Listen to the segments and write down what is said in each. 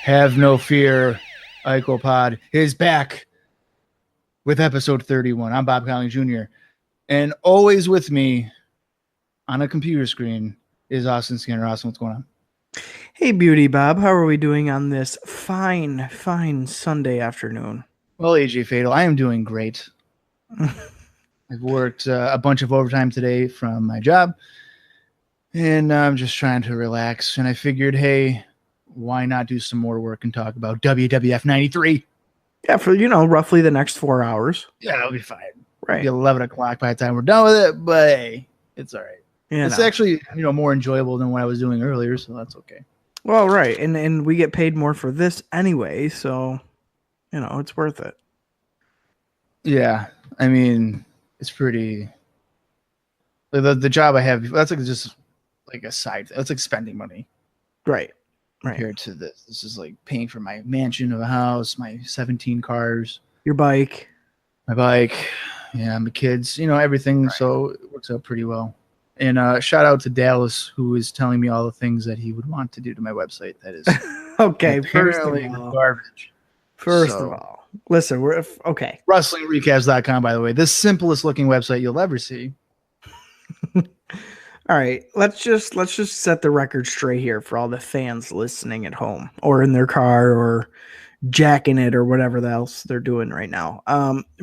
Have no fear, ICOPOD is back with episode 31. I'm Bob Collins Jr. And always with me on a computer screen is Austin Skinner. Austin, what's going on? Hey, Beauty Bob. How are we doing on this fine Sunday afternoon? Well, AJ Fatal, I am doing great. I've worked a bunch of overtime today from my job, and I'm just trying to relax. And I figured, hey, why not do some more work and talk about WWF 93? Yeah, for, roughly the next 4 hours. Yeah, that'll be fine. Right. It'll be 11 o'clock by the time we're done with it, but hey, it's all right. It's actually, more enjoyable than what I was doing earlier, so that's okay. Well, right, and we get paid more for this anyway, so, it's worth it. Yeah, I mean, it's pretty... The job I have, that's like just like a side... That's like spending money. Right. Compared to this. This is like paying for my mansion of a house, my 17 cars. Your bike. My bike. Yeah, my kids, everything. Right. So it works out pretty well. And shout out to Dallas, who is telling me all the things that he would want to do to my website. That is okay. First of all, garbage. First of all, listen, we're okay. WrestlingRecaps.com, by the way, the simplest looking website you'll ever see. All right, let's just set the record straight here for all the fans listening at home or in their car or jacking it or whatever else they're doing right now.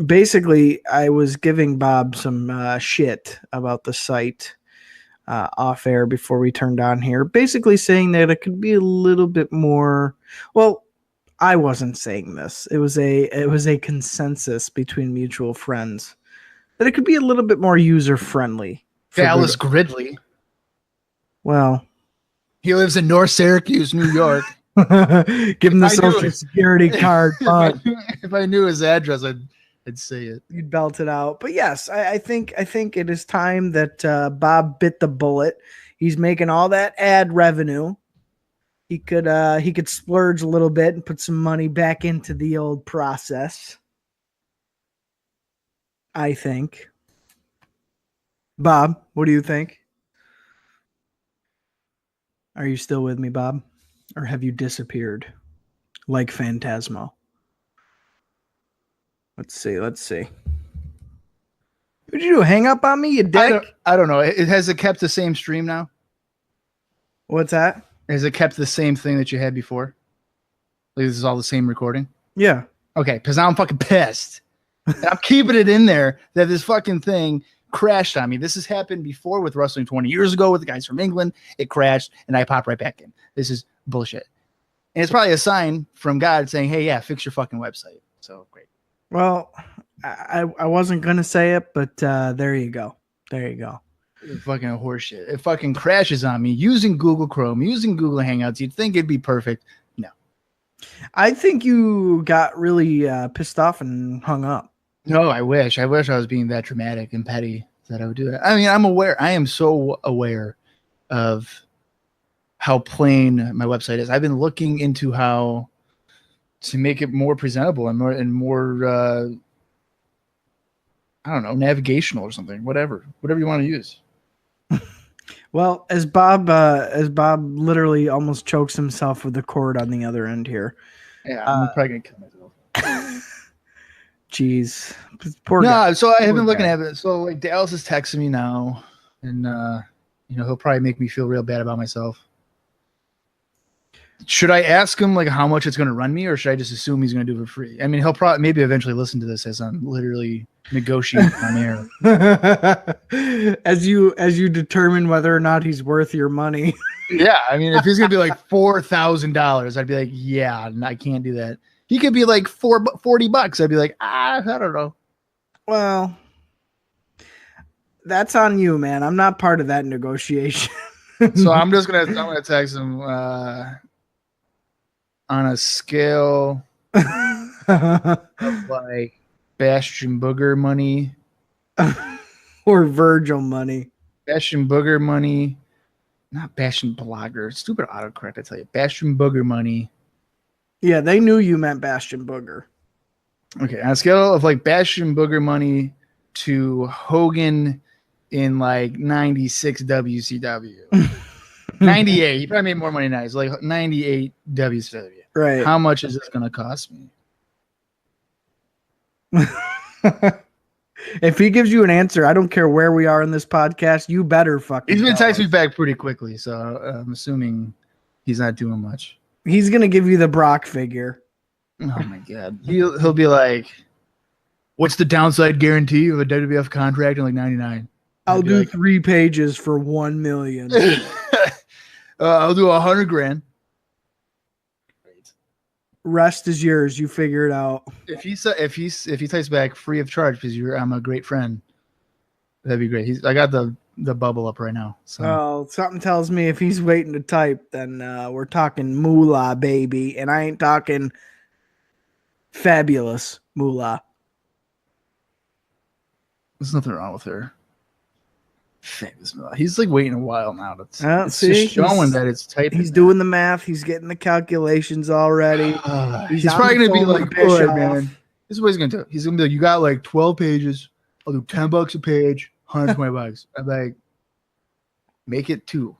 Basically, I was giving Bob some shit about the site off air before we turned on here, basically saying that it could be a little bit more. Well, I wasn't saying this. It was a consensus between mutual friends that it could be a little bit more user friendly. Dallas Gridley. Well, he lives in North Syracuse, New York. Give him the social security card. If I knew his address, I'd say it. You'd belt it out. But yes, I think it is time that Bob bit the bullet. He's making all that ad revenue. He could splurge a little bit and put some money back into the old process. I think. Bob, what do you think? Are you still with me, Bob? Or have you disappeared like Phantasmo? Let's see. What'd you do? Hang up on me, you dick? I don't know. Has it kept the same stream now? What's that? Has it kept the same thing that you had before? Like, this is all the same recording? Yeah. Okay, because now I'm fucking pissed. And I'm keeping it in there that this fucking thing crashed on me. This has happened before with wrestling 20 years ago with the guys from England. It crashed and I popped right back in. This is bullshit. And it's probably a sign from God saying, hey, yeah, fix your fucking website. So great. Well, I wasn't going to say it, but there you go. It's fucking a horseshit. It fucking crashes on me using Google Chrome, using Google Hangouts. You'd think it'd be perfect. No. I think you got really pissed off and hung up. No, I wish I was being that dramatic and petty that I would do that. I mean, I'm aware. I am so aware of how plain my website is. I've been looking into how to make it more presentable and more I don't know, navigational or something, whatever you want to use. Well, as Bob literally almost chokes himself with the cord on the other end here. Yeah, I'm probably gonna kill myself. Jeez, poor guy. So I have been looking at it. So like Dallas is texting me now, and he'll probably make me feel real bad about myself. Should I ask him like how much it's going to run me, or should I just assume he's going to do it for free? I mean, he'll probably maybe eventually listen to this as I'm literally negotiating on air. As you determine whether or not he's worth your money. Yeah, I mean, if he's going to be like $4,000, I'd be like, yeah, I can't do that. He could be like $40. I'd be like, I don't know. Well, that's on you, man. I'm not part of that negotiation. So I'm gonna text him on a scale of like Bastion Booger money or Virgil money. Bastion Booger money, not Bastion Blogger. Stupid autocorrect, I tell you. Bastion Booger money. Yeah, they knew you meant Bastion Booger. Okay, on a scale of like Bastion Booger money to Hogan in like 96 WCW. 98. He probably made more money now. He's like 98 WCW. Right. How much is this going to cost me? If he gives you an answer, I don't care where we are in this podcast. You better fucking. He's going to tell text me us. back pretty quickly, so I'm assuming he's not doing much. He's gonna give you the Brock figure. Oh my god, he'll be like, "What's the downside guarantee of a WWF contract in like '99?" I'll do like, 3 pages for $1 million. I'll do $100,000. Rest is yours. You figure it out. If he types back free of charge because I'm a great friend, that'd be great. I got the bubble up right now. So. Well, something tells me if he's waiting to type, then we're talking moolah, baby, and I ain't talking fabulous moolah. There's nothing wrong with her. He's like waiting a while now. It's just showing that it's typing. He's doing the math. He's getting the calculations already. He's probably gonna be like, "All right, man. This is what he's gonna do. He's gonna be like, you got like 12 pages. I'll do $10 a page, $120." I'm like, make it $2.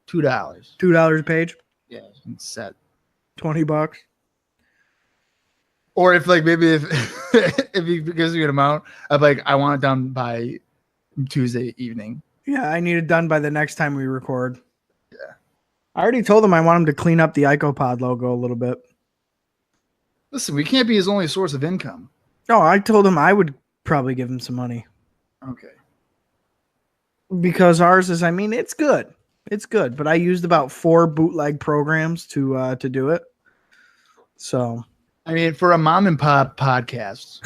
$2 a page. Yeah, it's set. $20. Or if like maybe if he gives you an amount, I'm like, I want it done by Tuesday evening. Yeah, I need it done by the next time we record. Yeah. I already told him I want him to clean up the ICOPOD logo a little bit. Listen, we can't be his only source of income. No, I told him I would probably give him some money. Okay. Because ours is, I mean, it's good. It's good, but I used about 4 bootleg programs to do it. So, I mean, for a mom and pop podcast,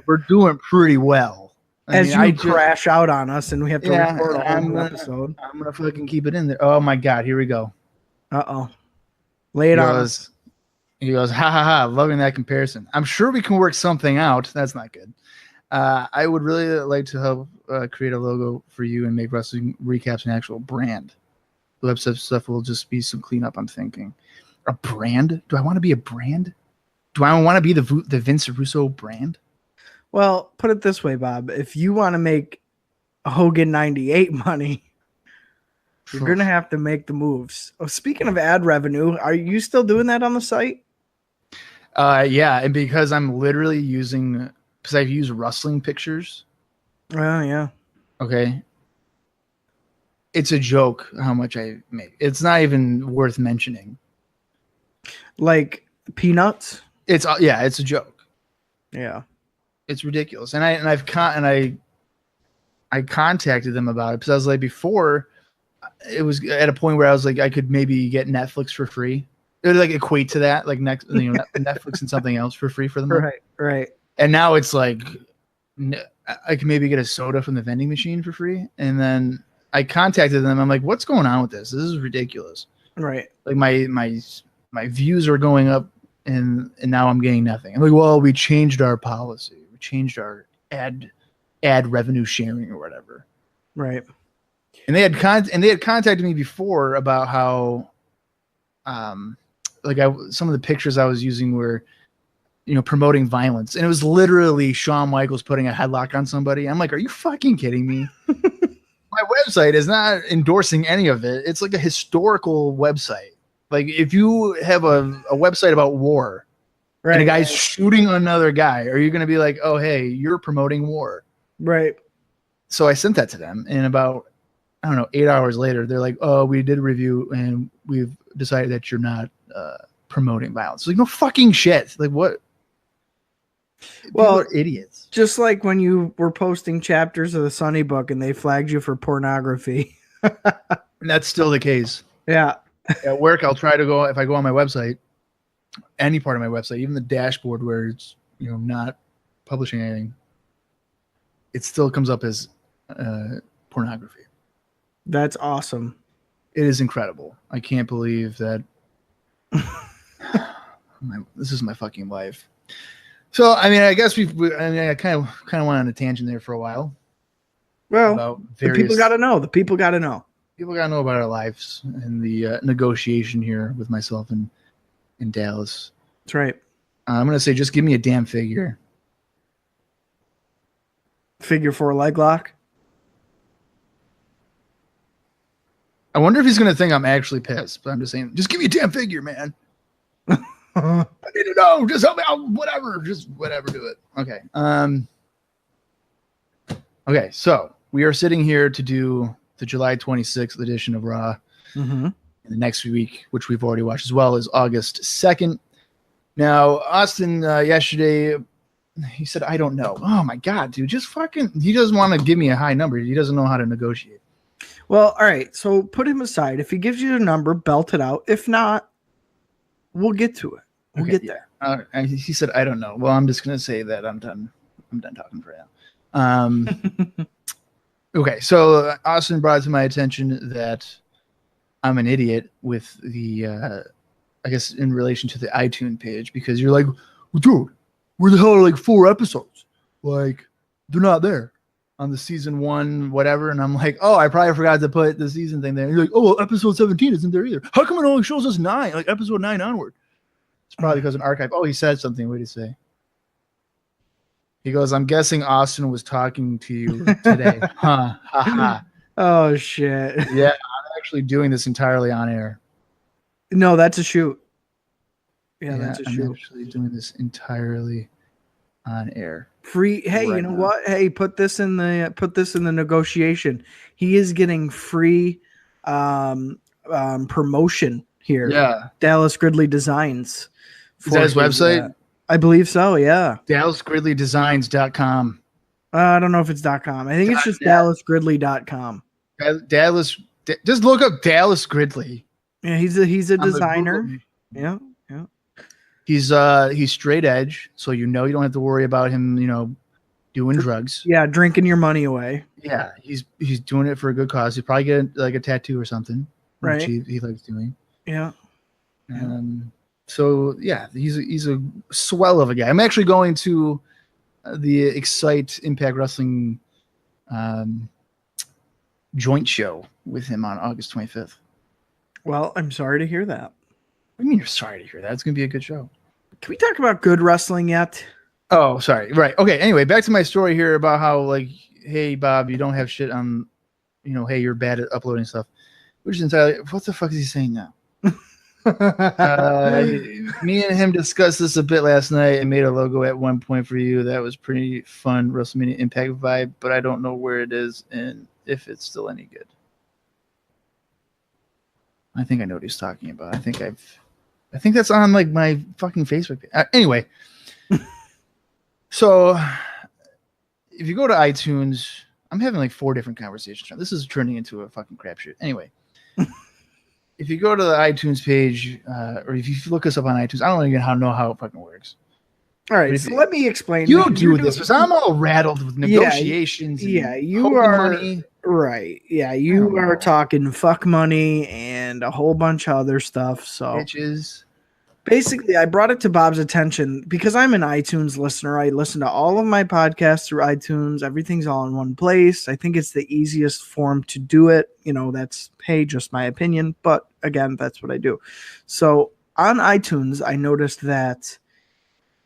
we're doing pretty well. I crash out on us and we have to record a whole episode. I'm gonna fucking keep it in there. Oh my god, here we go. Lay it on us. He goes, ha ha ha, loving that comparison. I'm sure we can work something out. That's not good. I would really like to help create a logo for you and make wrestling recaps an actual brand. The website stuff will just be some cleanup, I'm thinking. A brand? Do I want to be a brand? Do I want to be the Vince Russo brand? Well, put it this way, Bob. If you want to make Hogan 98 money, you're going to have to make the moves. Oh, speaking of ad revenue, are you still doing that on the site? Yeah, and because I'm literally because I've used wrestling pictures. Oh, yeah. Okay. It's a joke how much I make. It's not even worth mentioning. Like peanuts? It's a joke. Yeah. It's ridiculous. And I contacted them about it because I was like, before it was at a point where I was like, I could maybe get Netflix for free. It would like equate to that, like Netflix and something else for free for them. Right. And now it's like I can maybe get a soda from the vending machine for free. And then I contacted them. I'm like, what's going on with this? This is ridiculous. Right. Like my views are going up and now I'm getting nothing. I'm like, well, we changed our policy. We changed our ad revenue sharing or whatever. Right. And they had contacted me before about how some of the pictures I was using were, promoting violence. And it was literally Shawn Michaels putting a headlock on somebody. I'm like, are you fucking kidding me? My website is not endorsing any of it. It's like a historical website. Like if you have a website about war and a guy's shooting another guy, are you going to be like, oh, hey, you're promoting war? Right. So I sent that to them. And about, 8 hours later, they're like, oh, we did a review and we've decided that you're not promoting violence. Like, no fucking shit. Like what? Well, people are idiots. Just like when you were posting chapters of the Sunny Book and they flagged you for pornography. And that's still the case. Yeah. At work, I'll try to go, if I go on my website, any part of my website, even the dashboard where it's, not publishing anything, it still comes up as pornography. That's awesome. It is incredible. I can't believe that this is my fucking life. So, I guess I kind of went on a tangent there for a while. Well, the people got to know. People got to know about our lives and the negotiation here with myself in Dallas. That's right. I'm going to say, just give me a damn figure. Figure 4 leg lock. I wonder if he's going to think I'm actually pissed, but I'm just saying, just give me a damn figure, man. I need to know. Just help me out. Whatever. Just whatever. Do it. Okay. Okay. So we are sitting here to do the July 26th edition of Raw. Mm-hmm. And the next week, which we've already watched as well, is August 2nd. Now, Austin, yesterday, he said, I don't know. Oh, my God, dude. Just fucking, he doesn't want to give me a high number. He doesn't know how to negotiate. Well, all right. So put him aside. If he gives you a number, belt it out. If not, we'll get to it. We'll get there. And he said, I don't know. Well, I'm just going to say that I'm done. I'm done talking for now. Okay. So Austin brought to my attention that I'm an idiot with the, I guess, in relation to the iTunes page, because you're like, well, dude, where the hell are like 4 episodes? Like, they're not there on the season 1, whatever. And I'm like, oh, I probably forgot to put the season thing there. And you're like, oh, well, episode 17 isn't there either. How come it only shows us 9, like episode 9 onward? It's probably because of an archive. Oh, he said something. What did he say? He goes, I'm guessing Austin was talking to you today. Huh. Ha ha. Oh, shit. Yeah, I'm actually doing this entirely on air. No, that's a shoot. Yeah, that's a I'm shoot. actually doing this entirely on air. Free. Hey, right you know now. what? Hey, put this in the negotiation. He is getting free promotion here. Yeah. Dallas Gridley Designs. Is that his website? I believe so. Yeah. DallasGridleyDesigns.com. I don't know if it's .com. I think it's just DallasGridley.com. Dallas. Just look up Dallas Gridley. Yeah, he's a designer. Yeah. He's straight edge, so you don't have to worry about him, doing drugs. Yeah, drinking your money away. Yeah, he's doing it for a good cause. He'd probably get like a tattoo or something, right? Which he likes doing. Yeah. So yeah, he's a swell of a guy. I'm actually going to the Excite Impact Wrestling joint show with him on August 25th. Well, I'm sorry to hear that. What do you mean you're sorry to hear that? It's going to be a good show. Can we talk about good wrestling yet? Oh, sorry. Right. Okay. Anyway, back to my story here about how, like, hey, Bob, you don't have shit on, hey, you're bad at uploading stuff. Which is entirely, what the fuck is he saying now? Me and him discussed this a bit last night and made a logo at one point for you. That was pretty fun WrestleMania Impact vibe, but I don't know where it is and if it's still any good. I think I know what he's talking about. I think that's on like my fucking Facebook page. Anyway, so if you go to iTunes, I'm having like 4 different conversations. This is turning into a fucking crapshoot. Anyway, if you go to the iTunes page, or if you look us up on iTunes, I don't even know how it fucking works. All right, so let me explain. You do this because I'm all rattled with negotiations. Yeah, you are money. Right. Yeah, you are talking fuck money and a whole bunch of other stuff. So bitches. Basically, I brought it to Bob's attention because I'm an iTunes listener. I listen to all of my podcasts through iTunes. Everything's all in one place. I think it's the easiest form to do it. That's, hey, just my opinion. But again, that's what I do. So on iTunes, I noticed that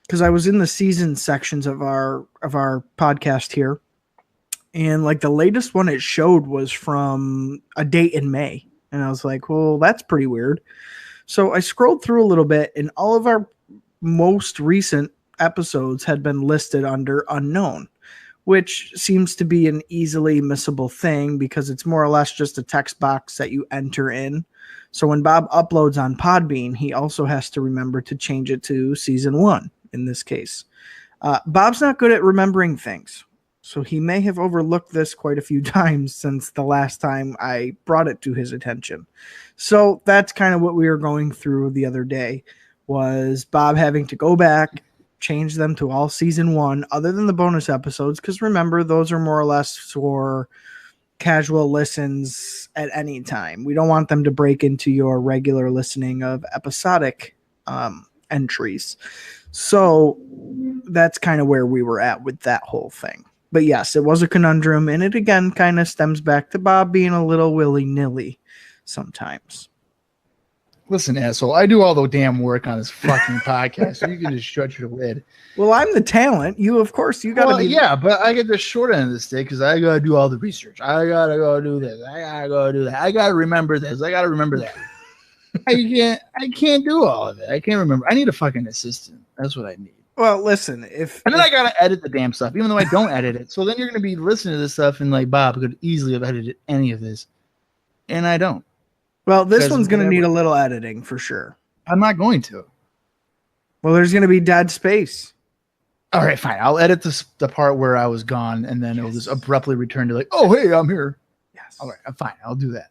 because I was in the season sections of our podcast here, and like the latest one it showed was from a date in May. And I was like, well, that's pretty weird. So I scrolled through a little bit, and all of our most recent episodes had been listed under unknown, which seems to be an easily missable thing because it's more or less just a text box that you enter in. So when Bob uploads on Podbean, he also has to remember to change it to season 1 in this case. Bob's not good at remembering things, so he may have overlooked this quite a few times since the last time I brought it to his attention. So that's kind of what we were going through the other day, was Bob having to go back, change them to all season 1, other than the bonus episodes, because remember, those are more or less for casual listens at any time. We don't want them to break into your regular listening of episodic entries. So that's kind of where we were at with that whole thing. But yes, it was a conundrum, and it again kind of stems back to Bob being a little willy-nilly sometimes. Listen, asshole, I do all the damn work on this fucking podcast, so you can just shut your lid. Well, I'm the talent. You, of course, you got to be. Yeah, but I get the short end of the stick because I got to do all the research. I got to go do this. I got to go do that. I got to remember this. I got to remember that. I can't do all of it. I can't remember. I need a fucking assistant. That's what I need. Well, listen, and then I gotta edit the damn stuff, even though I don't edit it. So then you're gonna be listening to this stuff and like Bob could easily have edited any of this, and I don't. Well, this one's gonna need a little editing for sure. I'm not going to. Well, there's gonna be dead space. All right, fine. I'll edit the part where I was gone, and then it'll just abruptly return to like, oh hey, I'm here. Yes. All right, I'm fine. I'll do that.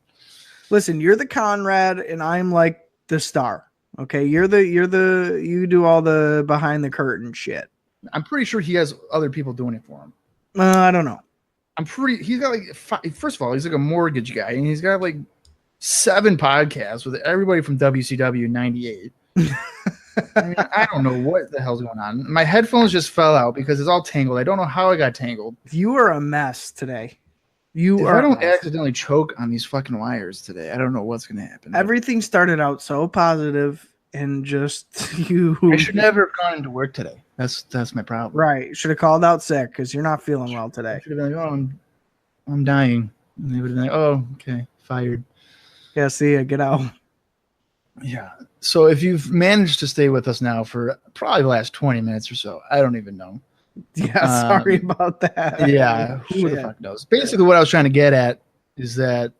Listen, you're the Conrad, and I'm like the star. Okay, you do all the behind the curtain shit. I'm pretty sure he has other people doing it for him. I don't know. He's got like, first of all, he's like a mortgage guy, and he's got like 7 podcasts with everybody from WCW 98. I mean, I don't know what the hell's going on. My headphones just fell out because it's all tangled. I don't know how I got tangled. You are a mess today. If I don't accidentally choke on these fucking wires today, I don't know what's going to happen. Everything started out so positive and just you. I should never have gone into work today. That's my problem. Right. Should have called out sick because you're not feeling well today. I should have been like, oh, I'm dying. And they would have been like, oh, okay, fired. Yeah, see ya, get out. Yeah. So if you've managed to stay with us now for probably the last 20 minutes or so, I don't even know. Yeah, sorry about that. Yeah, who the fuck knows? Basically, what I was trying to get at is that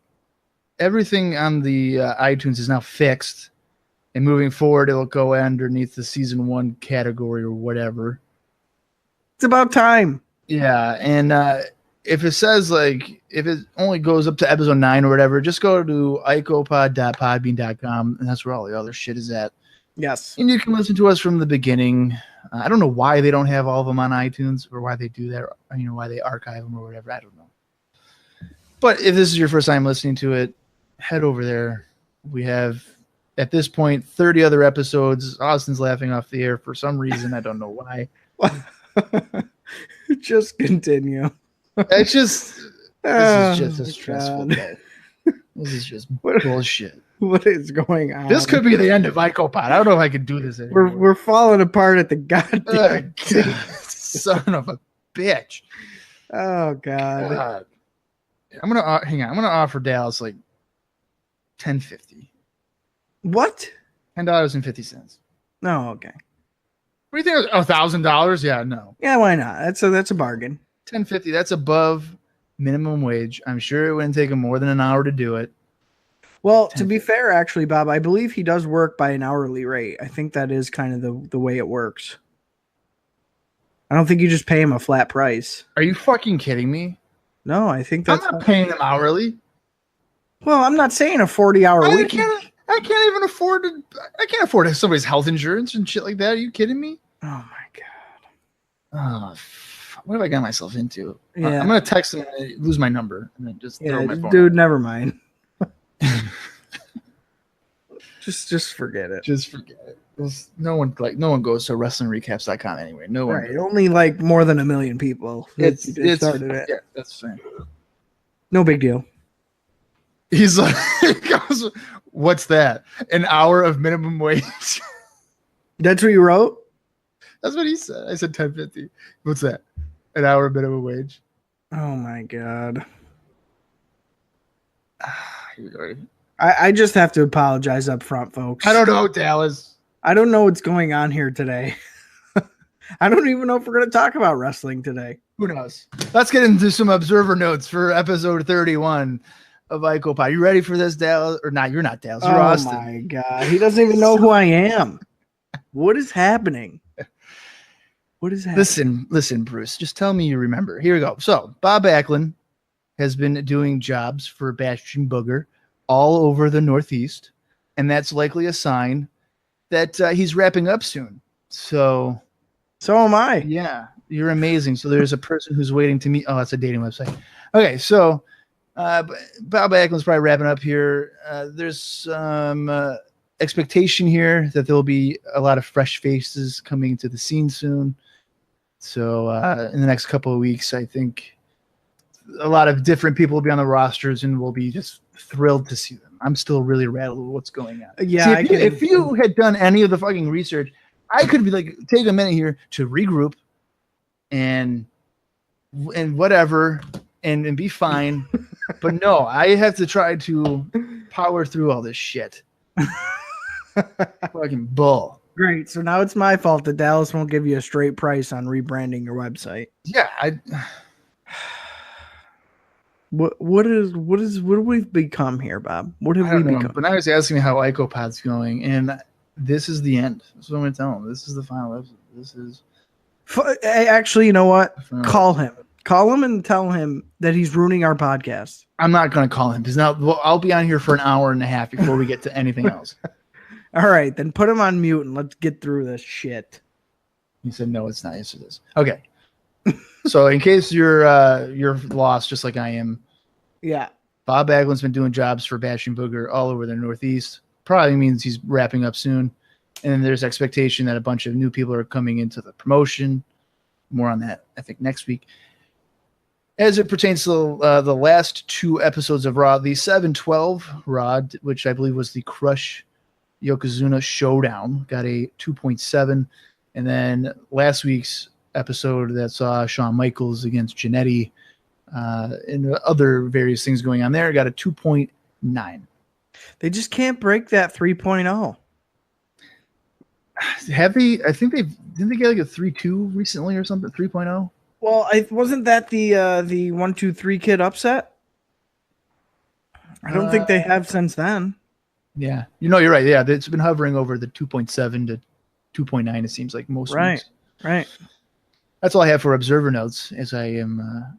everything on the iTunes is now fixed, and moving forward, it'll go underneath the season 1 category or whatever. It's about time. Yeah, and if it says like if it only goes up to episode 9 or whatever, just go to ICOPOD.podbean.com, and that's where all the other shit is at. Yes, and you can listen to us from the beginning. I don't know why they don't have all of them on iTunes or why they do that, or, why they archive them or whatever. I don't know. But if this is your first time listening to it, head over there. We have, at this point, 30 other episodes. Austin's laughing off the air for some reason. I don't know why. Just continue. It's just, this is just a stressful day. This is just bullshit. What is going on? This could be the end of ICOPOD. I don't know if I can do this anymore. We're falling apart at the goddamn son of a bitch. Oh God. I'm gonna hang on. I'm gonna offer Dallas like $10.50. What? $10.50. No, okay. What do you think? $1,000? Yeah, no. Yeah, why not? That's a bargain. $10.50. That's above minimum wage. I'm sure it wouldn't take him more than an hour to do it. Well, to be fair, actually, Bob, I believe he does work by an hourly rate. I think that is kind of the way it works. I don't think you just pay him a flat price. Are you fucking kidding me? No, I think that's... I'm not paying them hourly. Well, I'm not saying a 40-hour week. I can't even afford to... I can't afford somebody's health insurance and shit like that. Are you kidding me? Oh, my God. What have I got myself into? Yeah. I'm going to text him and lose my number and then just throw my phone dude, out. never mind. Just forget it. Just forget it. No one goes to wrestlingrecaps.com anyway. No one. Right. Only like more than 1 million people. It's started it. Yeah, that's fine. No big deal. He's like, what's that? An hour of minimum wage? That's what you wrote? That's what he said. I said $10.50. What's that? An hour of minimum wage? Oh my God. Here we go. I just have to apologize up front, folks. I don't know, Dallas. I don't know what's going on here today. I don't even know if we're going to talk about wrestling today. Who knows? Let's get into some observer notes for episode 31 of ICOPOD. You ready for this, Dallas? Or not? You're not Dallas. You're Austin. Oh my God. He doesn't even know who I am. What is happening? What is happening? Listen, Bruce. Just tell me you remember. Here we go. So, Bob Backlund has been doing jobs for Bastion Booger all over the Northeast, and that's likely a sign that he's wrapping up soon. So am I. Yeah, you're amazing. So there's a person who's waiting to meet. Oh, that's a dating website. Okay, so Bob Backlund's probably wrapping up here. There's some expectation here that there will be a lot of fresh faces coming to the scene soon. So in the next couple of weeks, I think a lot of different people will be on the rosters, and we'll be just thrilled to see them. I'm still really rattled with what's going on. Yeah, see, if you had done any of the fucking research, I could be like, take a minute here to regroup and whatever and be fine. But no, I have to try to power through all this shit. Fucking bull. Great. So now it's my fault that Dallas won't give you a straight price on rebranding your website. Yeah, What have we become here, Bob? What have I we don't know. become? But now he's asking me how ICOPOD's going, and this is the end. That's what I'm going to tell him. This is the final episode. This is. Actually, you know what? Call him. Call him and tell him that he's ruining our podcast. I'm not going to call him because now I'll be on here for an hour and a half before we get to anything else. All right, then put him on mute and let's get through this shit. He said, "No, it's not. Yes, it is." Okay. So in case you're lost, just like I am, yeah, Bob Backlund's been doing jobs for Bashing Booger all over the Northeast. Probably means he's wrapping up soon. And then there's expectation that a bunch of new people are coming into the promotion. More on that, I think, next week. As it pertains to the last 2 episodes of Raw, the 7-12 Raw, which I believe was the Crush Yokozuna Showdown, got a 2.7. And then last week's episode that saw Shawn Michaels against Jannetty and other various things going on there got a 2.9. They just can't break that 3.0. Have they? I think didn't they get like a 3.2 recently or something? 3.0. Well, wasn't that the 1-2-3 Kid upset? I don't think they have since then. Yeah, you're right. Yeah, it's been hovering over the 2.7 to 2.9. It seems like most weeks. Right. That's all I have for observer notes, as I am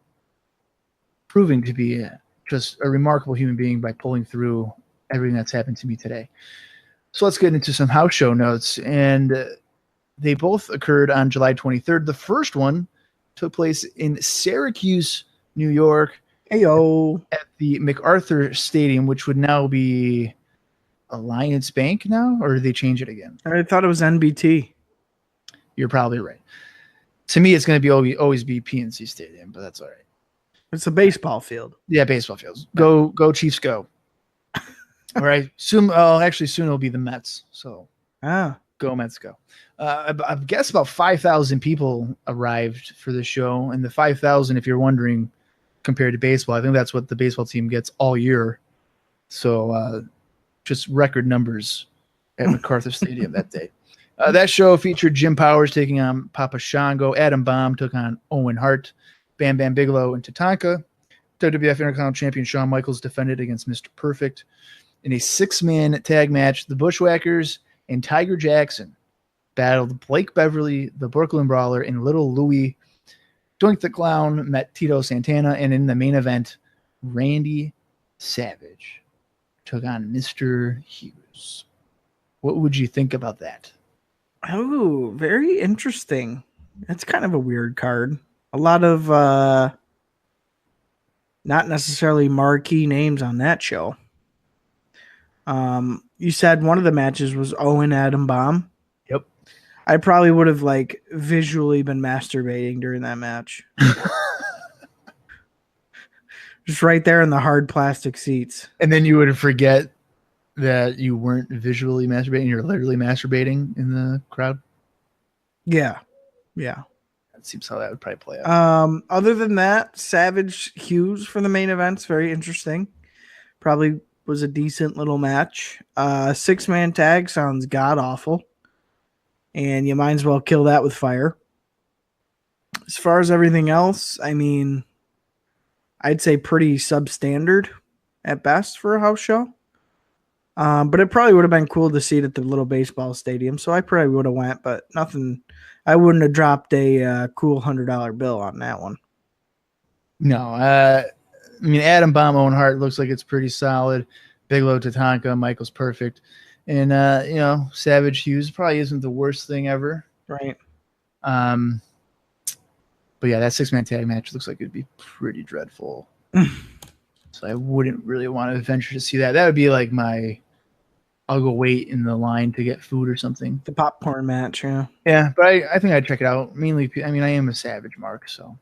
proving to be just a remarkable human being by pulling through everything that's happened to me today. So let's get into some house show notes. And they both occurred on July 23rd. The first one took place in Syracuse, New York. Heyo. At the MacArthur Stadium, which would now be Alliance Bank now, or did they change it again? I thought it was NBT. You're probably right. To me, it's going to be always be PNC Stadium, but that's all right. It's a baseball field. Yeah, baseball fields. Go Chiefs, go. All right. Soon it'll be the Mets. So go Mets, go. I guess about 5,000 people arrived for the show, and the 5,000, if you're wondering, compared to baseball, I think that's what the baseball team gets all year. So just record numbers at MacArthur Stadium that day. That show featured Jim Powers taking on Papa Shango. Adam Bomb took on Owen Hart. Bam Bam Bigelow and Tatanka. WWF Intercontinental Champion Shawn Michaels defended against Mr. Perfect. In a 6-man tag match, the Bushwhackers and Tiger Jackson battled Blake Beverly, the Brooklyn Brawler, and Little Louie. Doink the Clown met Tito Santana, and in the main event, Randy Savage took on Mr. Hughes. What would you think about that? Oh, very interesting. It's kind of a weird card. A lot of not necessarily marquee names on that show. You said one of the matches was Owen Adam Bomb. Yep. I probably would have visually been masturbating during that match. Just right there in the hard plastic seats. And then you would forget that you weren't visually masturbating. You're literally masturbating in the crowd. Yeah. That seems how that would probably play out. Other than that, Savage Hughes for the main event's very interesting. Probably was a decent little match. 6-man tag sounds god awful. And you might as well kill that with fire. As far as everything else, I mean, I'd say pretty substandard at best for a house show. But it probably would have been cool to see it at the little baseball stadium. So I probably would have went, but nothing. I wouldn't have dropped a cool $100 bill on that one. No, I mean, Adam Bomb, Owen Hart looks like it's pretty solid. Bigelow, Tatanka, Michael's perfect. And, Savage Hughes probably isn't the worst thing ever. Right. But yeah, that 6-man tag match looks like it'd be pretty dreadful. So I wouldn't really want to venture to see that. That would be like I'll go wait in the line to get food or something. The popcorn match, yeah. Yeah, but I think I'd check it out. Mainly, I mean, I am a Savage Mark, so.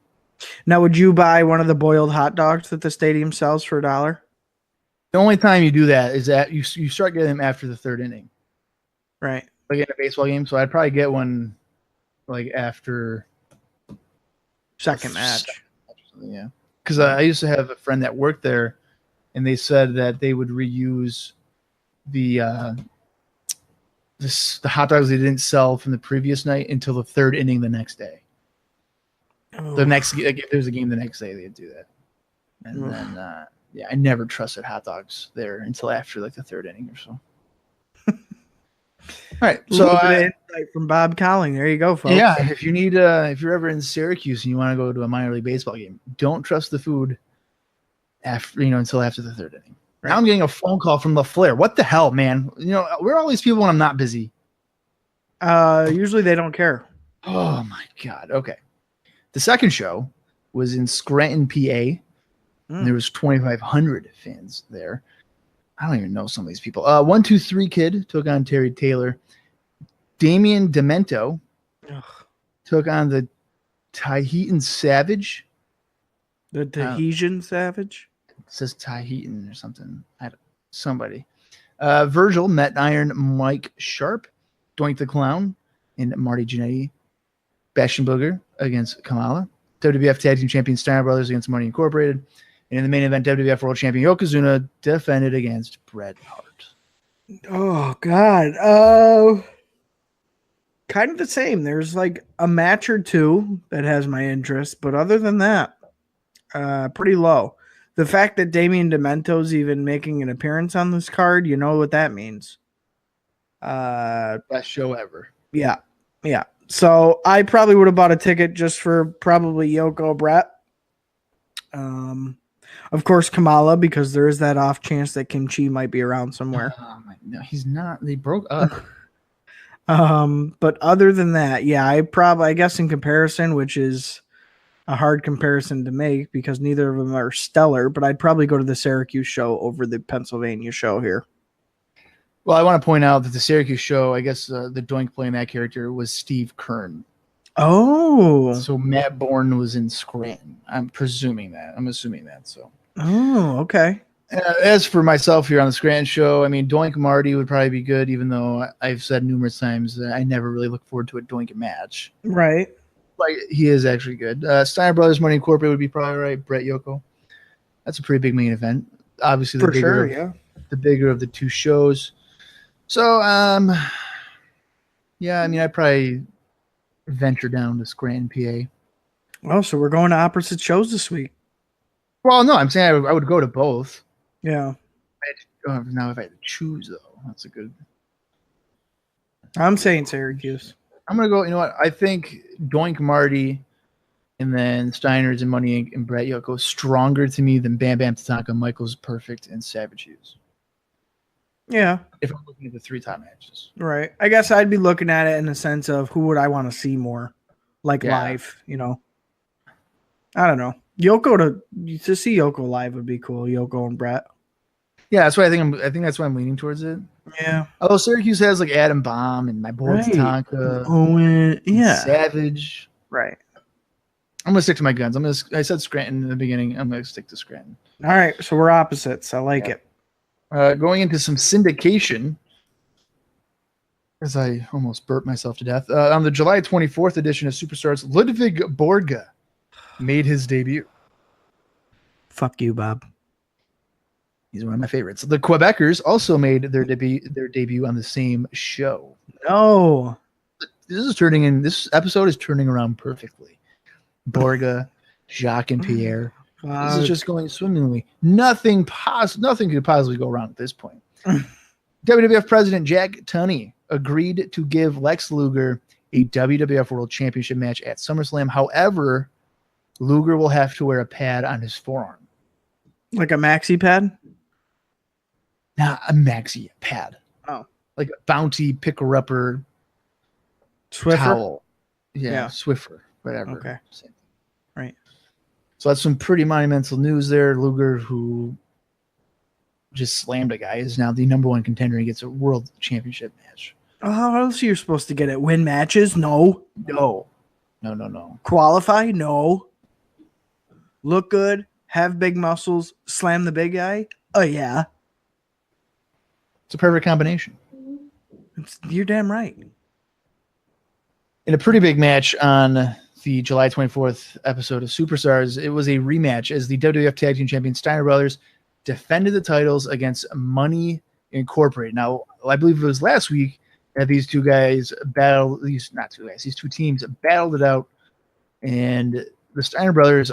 Now, would you buy one of the boiled hot dogs that the stadium sells for $1? The only time you do that is that you start getting them after the 3rd inning. Right. Like in a baseball game. So I'd probably get one after second match. Yeah. Because I used to have a friend that worked there, and they said that they would reuse the the hot dogs they didn't sell from the previous night until the third inning the next day. The next, if there's a game the next day, they'd do that. And then, I never trusted hot dogs there until after like the third inning or so. All right, so insight from Bob Colling. There you go, folks. Yeah, if you need, if you're ever in Syracuse and you want to go to a minor league baseball game, don't trust the food after until after the third inning. Right. Now I'm getting a phone call from LaFleur. What the hell, man? Where are all these people when I'm not busy? Usually they don't care. Oh my God. Okay. The second show was in Scranton, PA. And there was 2,500 fans there. I don't even know some of these people. 1-2-3 Kid took on Terry Taylor. Damian Demento took on the Tahitian Savage. The Tahitian Savage? It says Tahitian or something. Somebody. Virgil met Iron Mike Sharp, Doink the Clown, and Marty Jannetty. Bastion Booger against Kamala. WWF Tag Team Champion Steiner Brothers against Money Incorporated. And in the main event, WWF World Champion Yokozuna defended against Bret Hart. Oh, God. Kind of the same. There's like a match or two that has my interest, but other than that, pretty low. The fact that Damian Demento's even making an appearance on this card, you know what that means. Best show ever. Yeah. So I probably would have bought a ticket just for probably Yoko Bret. Of course, Kamala, because there is that off chance that Kim Chi might be around somewhere. No, he's not. They broke up. But other than that, yeah, I guess in comparison, which is a hard comparison to make because neither of them are stellar, but I'd probably go to the Syracuse show over the Pennsylvania show here. Well, I want to point out that the Syracuse show, I guess the Doink playing that character was Steve Kern. Oh. So Matt Bourne was in Scranton. I'm assuming that. So. Oh, okay. As for myself here on the Scranton show, I mean, Doink Marty would probably be good, even though I've said numerous times that I never really look forward to a Doink match. Right. But he is actually good. Steiner Brothers Money Incorporated would be probably right. Bret Yoko. That's a pretty big main event. Obviously, the bigger of the two shows. So, yeah, I mean, I'd probably venture down to Scranton, PA. Well, so we're going to opposite shows this week. Well, no, I'm saying I would go to both. Yeah. Now, if I had to choose, though, that's a good. I'm saying Syracuse. I'm going to go, you know what? I think Doink Marty and then Steiner's and Money Inc. and Bret Yoko stronger to me than Bam Bam Tatanka, Michaels Perfect, and Savage Hughes. Yeah. If I'm looking at the three top matches. Right. I guess I'd be looking at it in the sense of who would I want to see more, like live, I don't know. Yoko to see Yoko live would be cool. Yoko and Bret. Yeah, that's why I think that's why I'm leaning towards it. Yeah. Although Syracuse has like Adam Bomb and my boy Tatanka, Owen, Savage. Right. I'm gonna stick to my guns. I said Scranton in the beginning. I'm gonna stick to Scranton. All right, so we're opposites. I like it. Going into some syndication, as I almost burped myself to death. On the July 24th edition of Superstars, Ludvig Borga made his debut. Fuck you, Bob. He's one of my favorites. The Quebecers also made their debut on the same show. No. This episode is turning around perfectly. Borga, Jacques, and Pierre. This is just going swimmingly. Nothing could possibly go wrong at this point. WWF President Jack Tunney agreed to give Lex Luger a WWF World Championship match at SummerSlam. However, Luger will have to wear a pad on his forearm. Like a maxi pad? Not a maxi pad. Oh. Like a Bounty picker-upper Swiffer? towel. Yeah, Swiffer. Whatever. Okay. Same. Right. So that's some pretty monumental news there. Luger, who just slammed a guy, is now the number one contender. He gets a world championship match. Oh, how else are you supposed to get it? Win matches? No. Qualify? No. Look good? Have big muscles? Slam the big guy? Oh, yeah. It's a perfect combination. You're damn right. In a pretty big match on the July 24th episode of Superstars, it was a rematch as the WWF Tag Team Champion Steiner Brothers defended the titles against Money Incorporated. Now, I believe it was last week that these two guys battled, these two teams battled it out, and the Steiner brothers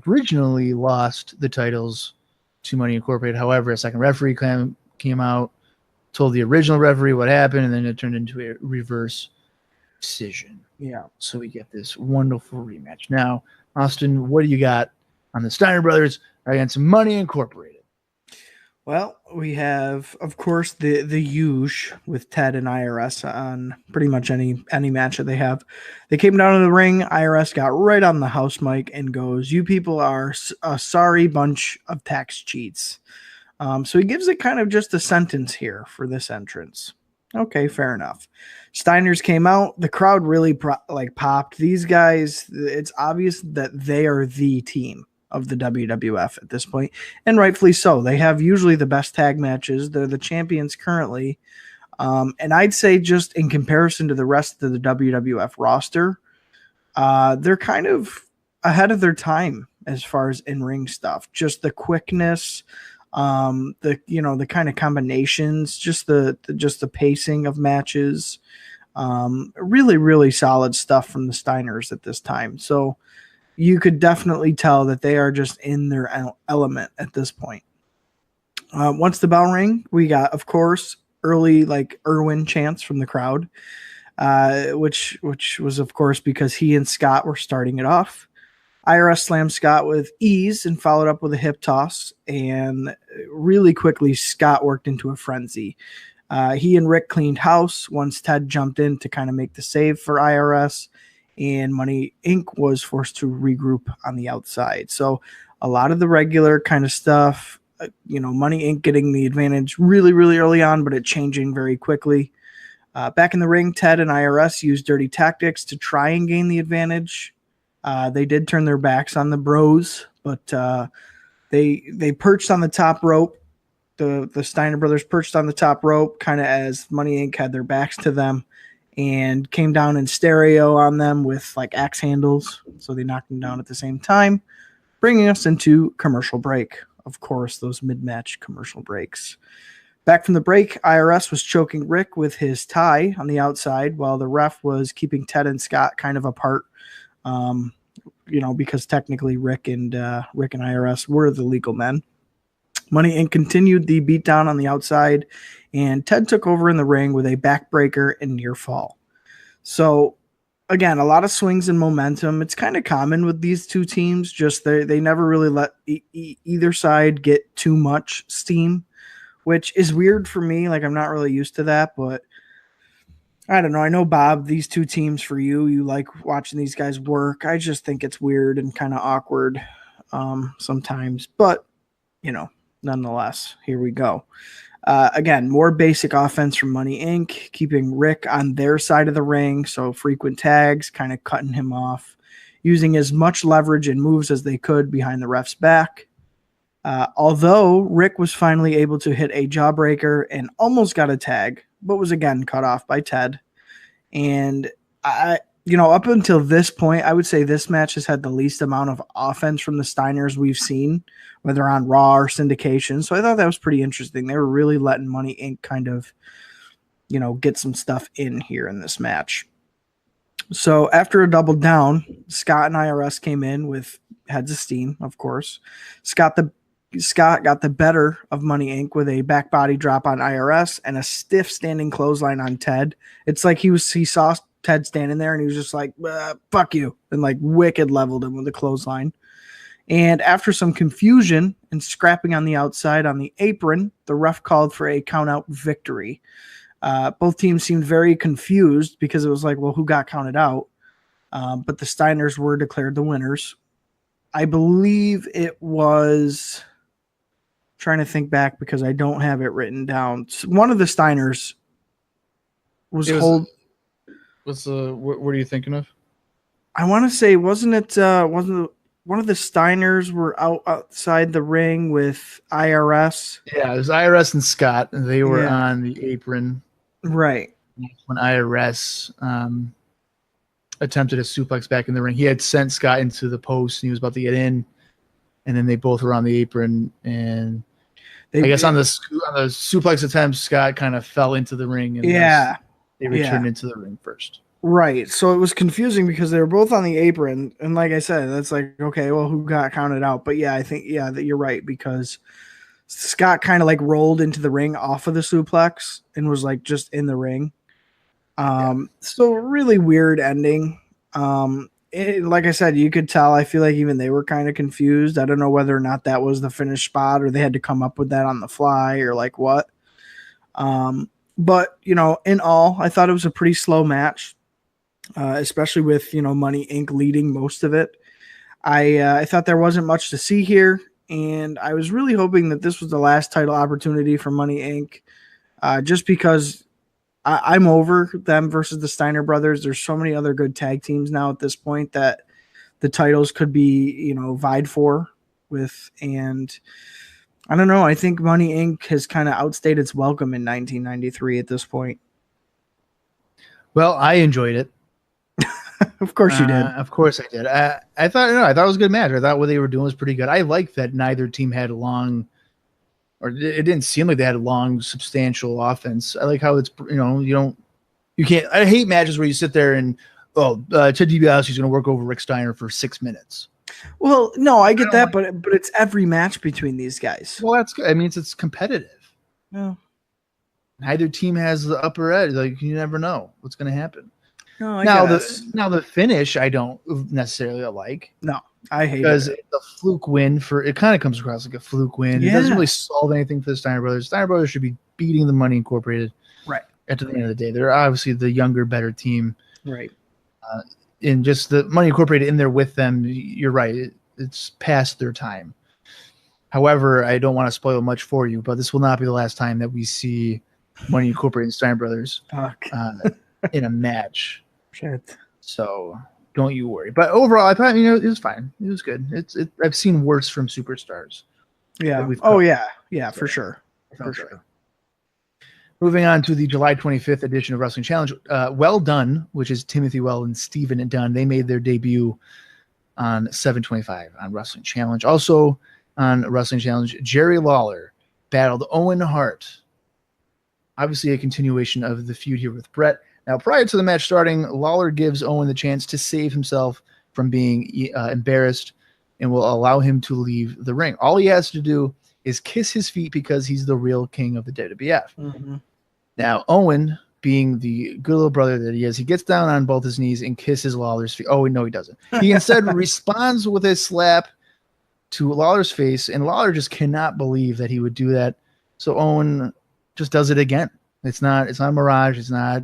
originally lost the titles to Money Incorporated. However, a second referee came out, told the original referee what happened, and then it turned into a reverse decision. Yeah. So we get this wonderful rematch. Now, Austin, what do you got on the Steiner brothers against Money Incorporated? Well, we have, of course, the huge with Ted and IRS on pretty much any match that they have. They came down to the ring. IRS got right on the house mic and goes, "You people are a sorry bunch of tax cheats." So he gives it kind of just a sentence here for this entrance. Okay, fair enough. Steiners came out. The crowd really popped. These guys, it's obvious that they are the team of the WWF at this point, and rightfully so. They have usually the best tag matches. They're the champions currently. And I'd say just in comparison to the rest of the WWF roster, they're kind of ahead of their time as far as in-ring stuff. Just the quickness, the kind of combinations, just the pacing of matches. Really, really solid stuff from the Steiners at this time. So you could definitely tell that they are just in their element at this point. Once the bell rang, we got, of course, early Irwin chants from the crowd, which was, of course, because he and Scott were starting it off. IRS slammed Scott with ease and followed up with a hip toss, and really quickly Scott worked into a frenzy. He and Rick cleaned house once Ted jumped in to kind of make the save for IRS, and Money Inc. was forced to regroup on the outside. So a lot of the regular kind of stuff, Money Inc. getting the advantage really, really early on, but it changing very quickly. Back in the ring, Ted and IRS used dirty tactics to try and gain the advantage. They did turn their backs on the bros, but they perched on the top rope. The Steiner brothers perched on the top rope, kind of as Money Inc. had their backs to them, and came down in stereo on them with axe handles. So they knocked them down at the same time, bringing us into commercial break. Of course, those mid-match commercial breaks. Back from the break, IRS was choking Rick with his tie on the outside, while the ref was keeping Ted and Scott kind of apart. Because technically Rick and IRS were the legal men. Money Inc. continued the beatdown on the outside, and Ted took over in the ring with a backbreaker and near fall. So, again, a lot of swings and momentum. It's kind of common with these two teams. Just they never really let either side get too much steam, which is weird for me. I'm not really used to that, but I don't know. I know, Bob, these two teams for you like watching these guys work. I just think it's weird and kind of awkward sometimes. But, nonetheless, here we go. Again, more basic offense from Money Inc., keeping Rick on their side of the ring, so frequent tags, kind of cutting him off, using as much leverage and moves as they could behind the ref's back. Although Rick was finally able to hit a jawbreaker and almost got a tag, but was again cut off by Ted. And up until this point, I would say this match has had the least amount of offense from the Steiners we've seen, whether on Raw or syndication. So I thought that was pretty interesting. They were really letting Money Inc. kind of, get some stuff in here in this match. So after a double down, Scott and IRS came in with heads of steam, of course. Scott got the better of Money Inc. with a back body drop on IRS and a stiff standing clothesline on Ted. It's like he saw Ted standing there and he was just like, fuck you, and wicked leveled him with a clothesline. And after some confusion and scrapping on the outside on the apron, the ref called for a count-out victory. Both teams seemed very confused because it was who got counted out? But the Steiners were declared the winners. I believe it was... trying to think back because I don't have it written down. One of the Steiners was hold. What are you thinking of? I want to say, wasn't one of the Steiners were outside the ring with IRS? Yeah, it was IRS and Scott, and they were on the apron. Right. When IRS attempted a suplex back in the ring, he had sent Scott into the post, and he was about to get in, and then they both were on the apron, and I guess on the suplex attempt, Scott kind of fell into the ring. And they returned into the ring first. Right. So it was confusing because they were both on the apron. And like I said, that's like, okay, well, who got counted out? But yeah, I think, that you're right, because Scott kind of like rolled into the ring off of the suplex and was like just in the ring. So really weird ending. Like I said, you could tell, I feel like even they were kind of confused. I don't know whether or not that was the finished spot or they had to come up with that on the fly or like what. But, in all, I thought it was a pretty slow match. Especially with, Money Inc. leading most of it. I thought there wasn't much to see here, and I was really hoping that this was the last title opportunity for Money Inc. Just because I'm over them versus the Steiner brothers. There's so many other good tag teams now at this point that the titles could be, vied for with, and I don't know. I think Money Inc. has kind of outstayed its welcome in 1993 at this point. Well, I enjoyed it. Of course you did. Of course I did. I thought it was a good match. I thought what they were doing was pretty good. I like that neither team had long, or it didn't seem like they had a long, substantial offense. I like how it's, you can't. I hate matches where you sit there and Ted DiBiase is going to work over Rick Steiner for 6 minutes. Well, no, I get that, but it's every match between these guys. Well, that's good. I mean, it's competitive. Yeah. Neither team has the upper edge. Like, you never know what's going to happen. No, now the finish I don't necessarily like. No, I hate because it. The fluke win it kind of comes across like a fluke win. Yeah. It doesn't really solve anything for the Steiner brothers. Steiner brothers should be beating the Money Incorporated. Right. At the end of the day, they're obviously the younger, better team. Right. And just the Money Incorporated in there with them. You're right. It's past their time. However, I don't want to spoil much for you, but this will not be the last time that we see Money Incorporated and Steiner brothers in a match. Shit. So don't you worry. But overall, I thought it was fine. It was good. I've seen worse from superstars. Yeah. Oh yeah. Yeah, so, for sure. For sure. Moving on to the July 25th edition of Wrestling Challenge. Well Done, which is Timothy Well and Stephen Dunn. They made their debut on 7/25 on Wrestling Challenge. Also on Wrestling Challenge, Jerry Lawler battled Owen Hart. Obviously a continuation of the feud here with Bret. Now, prior to the match starting, Lawler gives Owen the chance to save himself from being embarrassed and will allow him to leave the ring. All he has to do is kiss his feet because he's the real king of the WWF. Mm-hmm. Now, Owen, being the good little brother that he is, he gets down on both his knees and kisses Lawler's feet. Oh, no, he doesn't. He instead responds with a slap to Lawler's face, and Lawler just cannot believe that he would do that. So Owen just does it again. It's not a mirage. It's not,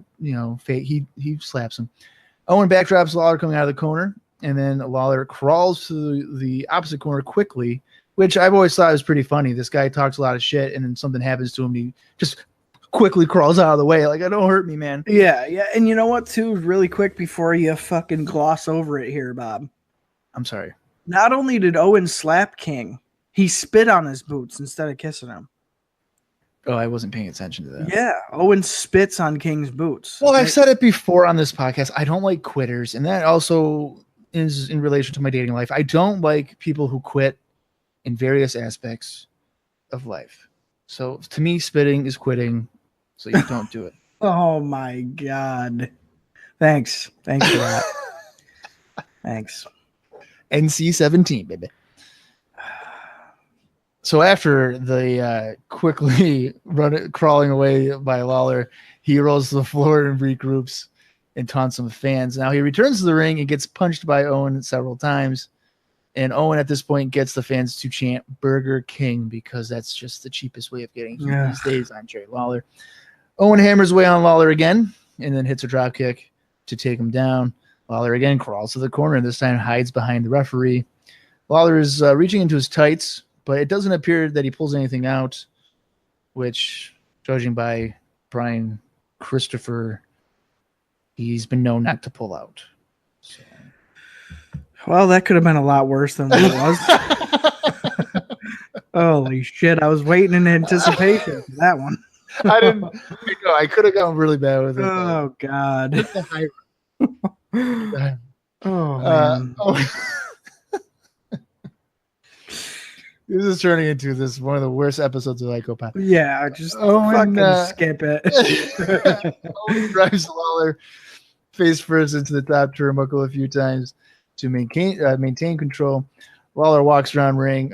fake. He slaps him. Owen backdrops Lawler coming out of the corner, and then Lawler crawls to the opposite corner quickly, which I've always thought was pretty funny. This guy talks a lot of shit, and then something happens to him, and he just quickly crawls out of the way. Like, don't hurt me, man. Yeah, yeah. And you know what, too? Really quick before you fucking gloss over it here, Bob. I'm sorry. Not only did Owen slap King, he spit on his boots instead of kissing him. Oh, I wasn't paying attention to that. Yeah, Owen spits on King's boots. Well, I've said it before on this podcast. I don't like quitters, and that also is in relation to my dating life. I don't like people who quit in various aspects of life. So to me, spitting is quitting, so you don't do it. Oh, my God. Thanks for that. Thanks. NC-17, baby. So after the quickly crawling away by Lawler, he rolls to the floor and regroups and taunts some fans. Now he returns to the ring and gets punched by Owen several times. And Owen at this point gets the fans to chant Burger King because that's just the cheapest way of getting heat these days on Jerry Lawler. Owen hammers away on Lawler again and then hits a drop kick to take him down. Lawler again crawls to the corner and this time hides behind the referee. Lawler is reaching into his tights, but it doesn't appear that he pulls anything out, which, judging by Brian Christopher, he's been known not to pull out. So. Well, that could have been a lot worse than what it was. Holy shit. I was waiting in anticipation for that one. I could have gone really bad with it. Oh, God. Man. This is turning into one of the worst episodes of ICOPOD. Yeah, just fucking skip it. Owen drives Lawler face first into the top turnbuckle a few times to maintain control. Lawler walks around the ring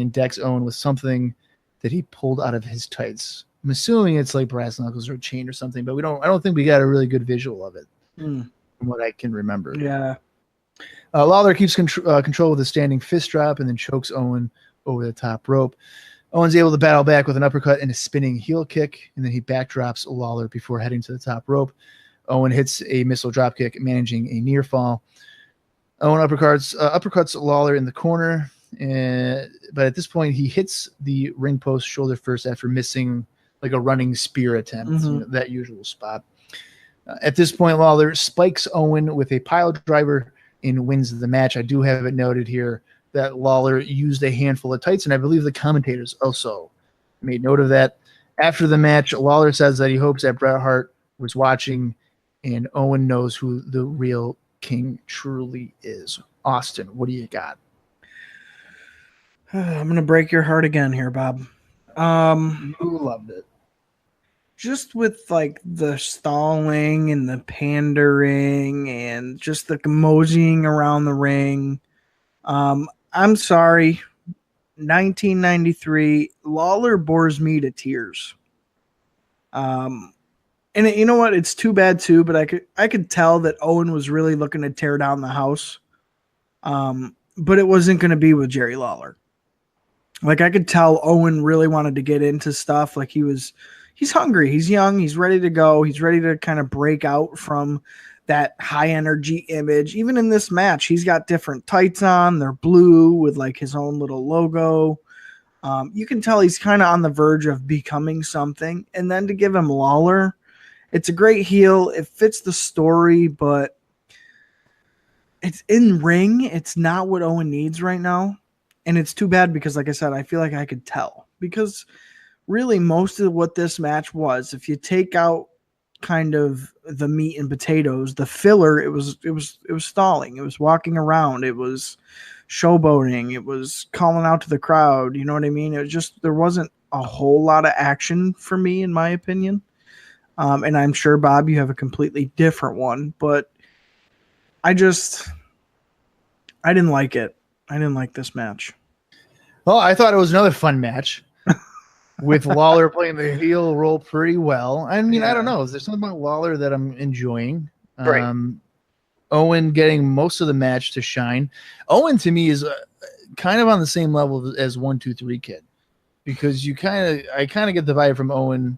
and decks Owen with something that he pulled out of his tights. I'm assuming it's like brass knuckles or a chain or something, but I don't think we got a really good visual of it from what I can remember. Yeah. Lawler keeps control with a standing fist drop and then chokes Owen over the top rope. Owen's able to battle back with an uppercut and a spinning heel kick, and then he backdrops Lawler before heading to the top rope. Owen hits a missile dropkick, managing a near fall. Owen uppercuts Lawler in the corner, but at this point he hits the ring post shoulder first after missing like a running spear attempt, that usual spot. At this point, Lawler spikes Owen with a pile driver and wins the match. I do have it noted here that Lawler used a handful of tights, and I believe the commentators also made note of that. After the match, Lawler says that he hopes that Bret Hart was watching and Owen knows who the real king truly is. Austin, what do you got? I'm gonna break your heart again here, Bob. Who loved it? Just with like the stalling and the pandering and just the moseying around the ring. I'm sorry. 1993, Lawler bores me to tears. And you know what? It's too bad too, but I could tell that Owen was really looking to tear down the house. But it wasn't going to be with Jerry Lawler. Like I could tell Owen really wanted to get into stuff. Like he's hungry. He's young. He's ready to go. He's ready to kind of break out from that high energy image. Even in this match, he's got different tights on. They're blue with like his own little logo. You can tell he's kind of on the verge of becoming something. And then to give him Lawler, it's a great heel. It fits the story, but it's in ring. It's not what Owen needs right now. And it's too bad because, like I said, I feel like I could tell. Because really most of what this match was, if you take out kind of the meat and potatoes, the filler, it was stalling. It was walking around. It was showboating. It was calling out to the crowd. You know what I mean? It was just, there wasn't a whole lot of action for me, in my opinion. And I'm sure, Bob, you have a completely different one, but I didn't like it. I didn't like this match. Well, I thought it was another fun match with Lawler playing the heel role pretty well. I mean, I don't know. Is there something about Lawler that I'm enjoying? Right. Owen getting most of the match to shine. Owen to me is kind of on the same level as 1, 2, 3 Kid, because I kind of get the vibe from Owen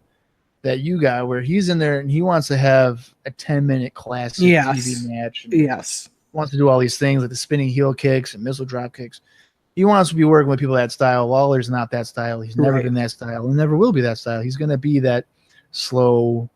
that you got where he's in there and he wants to have a 10-minute classic TV match. Yes. Wants to do all these things like the spinning heel kicks and missile drop kicks. He wants to be working with people that style. Lawler's not that style. He's never been that style. He never will be that style. He's going to be that slow,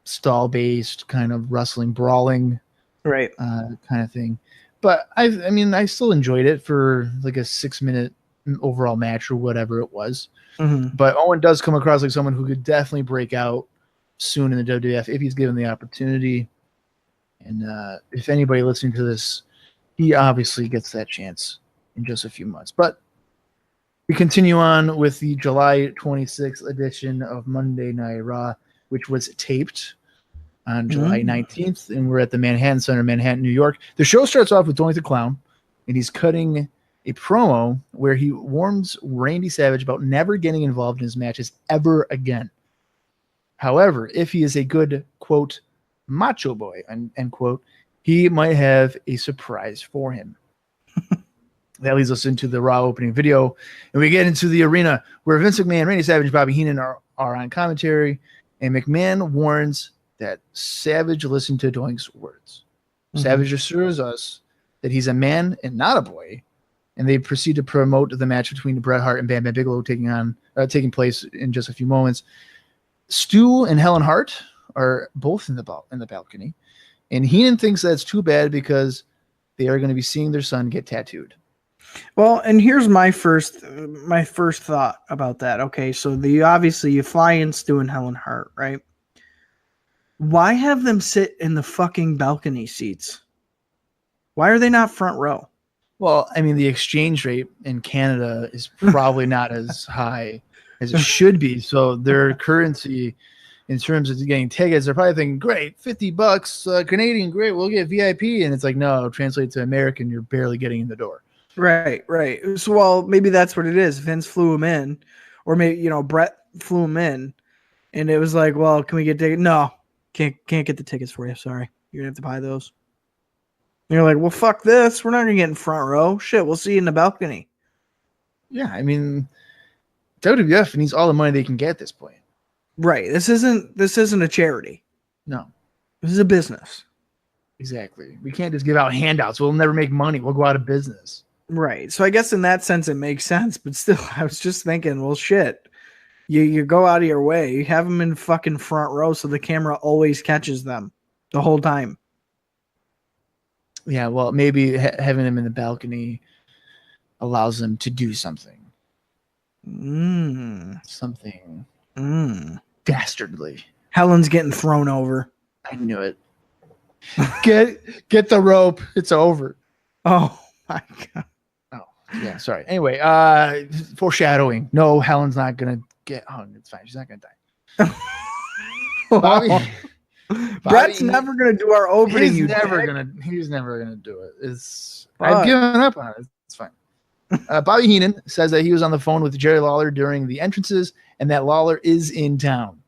stall-based kind of wrestling, brawling kind of thing. But I still enjoyed it for like a 6-minute overall match or whatever it was. Mm-hmm. But Owen does come across like someone who could definitely break out soon in the WWF if he's given the opportunity. And if anybody listening to this, he obviously gets that chance in just a few months. But we continue on with the July 26th edition of Monday Night Raw, which was taped on July 19th, and we're at the Manhattan Center, Manhattan, New York. The show starts off with Tony the Clown, and he's cutting a promo where he warns Randy Savage about never getting involved in his matches ever again. However, if he is a good, quote, macho boy, end quote, he might have a surprise for him. That leads us into the Raw opening video, and we get into the arena where Vince McMahon, Randy Savage, and Bobby Heenan are on commentary, and McMahon warns that Savage listened to Doink's words. Mm-hmm. Savage assures us that he's a man and not a boy, and they proceed to promote the match between Bret Hart and Bam Bam Bigelow taking place in just a few moments. Stu and Helen Hart are both in the balcony, and Heenan thinks that's too bad because they are going to be seeing their son get tattooed. Well, and here's my first thought about that. Okay, so obviously you fly in Stu and Helen Hart, right? Why have them sit in the fucking balcony seats? Why are they not front row? Well, I mean, the exchange rate in Canada is probably not as high as it should be. So their currency, in terms of getting tickets, they're probably thinking, great, $50 Canadian, great, we'll get VIP. And it's like, no, translate to American, you're barely getting in the door. Right. So, well, maybe that's what it is. Vince flew him in, or maybe, Bret flew him in, and it was like, well, can we get tickets? No, can't get the tickets for you. Sorry. You're going to have to buy those. And you're like, well, fuck this. We're not going to get in front row. Shit, we'll see you in the balcony. Yeah, I mean, WWF needs all the money they can get at this point. Right. This isn't a charity. No. This is a business. Exactly. We can't just give out handouts. We'll never make money. We'll go out of business. Right. So I guess in that sense it makes sense, but still I was just thinking, well, shit. You go out of your way. You have them in fucking front row so the camera always catches them the whole time. Yeah, well, maybe having them in the balcony allows them to do something. Something dastardly. Helen's getting thrown over. I knew it. Get the rope. It's over. Oh my God. Oh, yeah, sorry. Anyway, foreshadowing. No, Helen's not gonna get hung. It's fine. She's not gonna die. Bobby, Bret's never gonna do our opening. He's never gonna do it. I've given up on it. It's fine. Bobby Heenan says that he was on the phone with Jerry Lawler during the entrances and that Lawler is in town.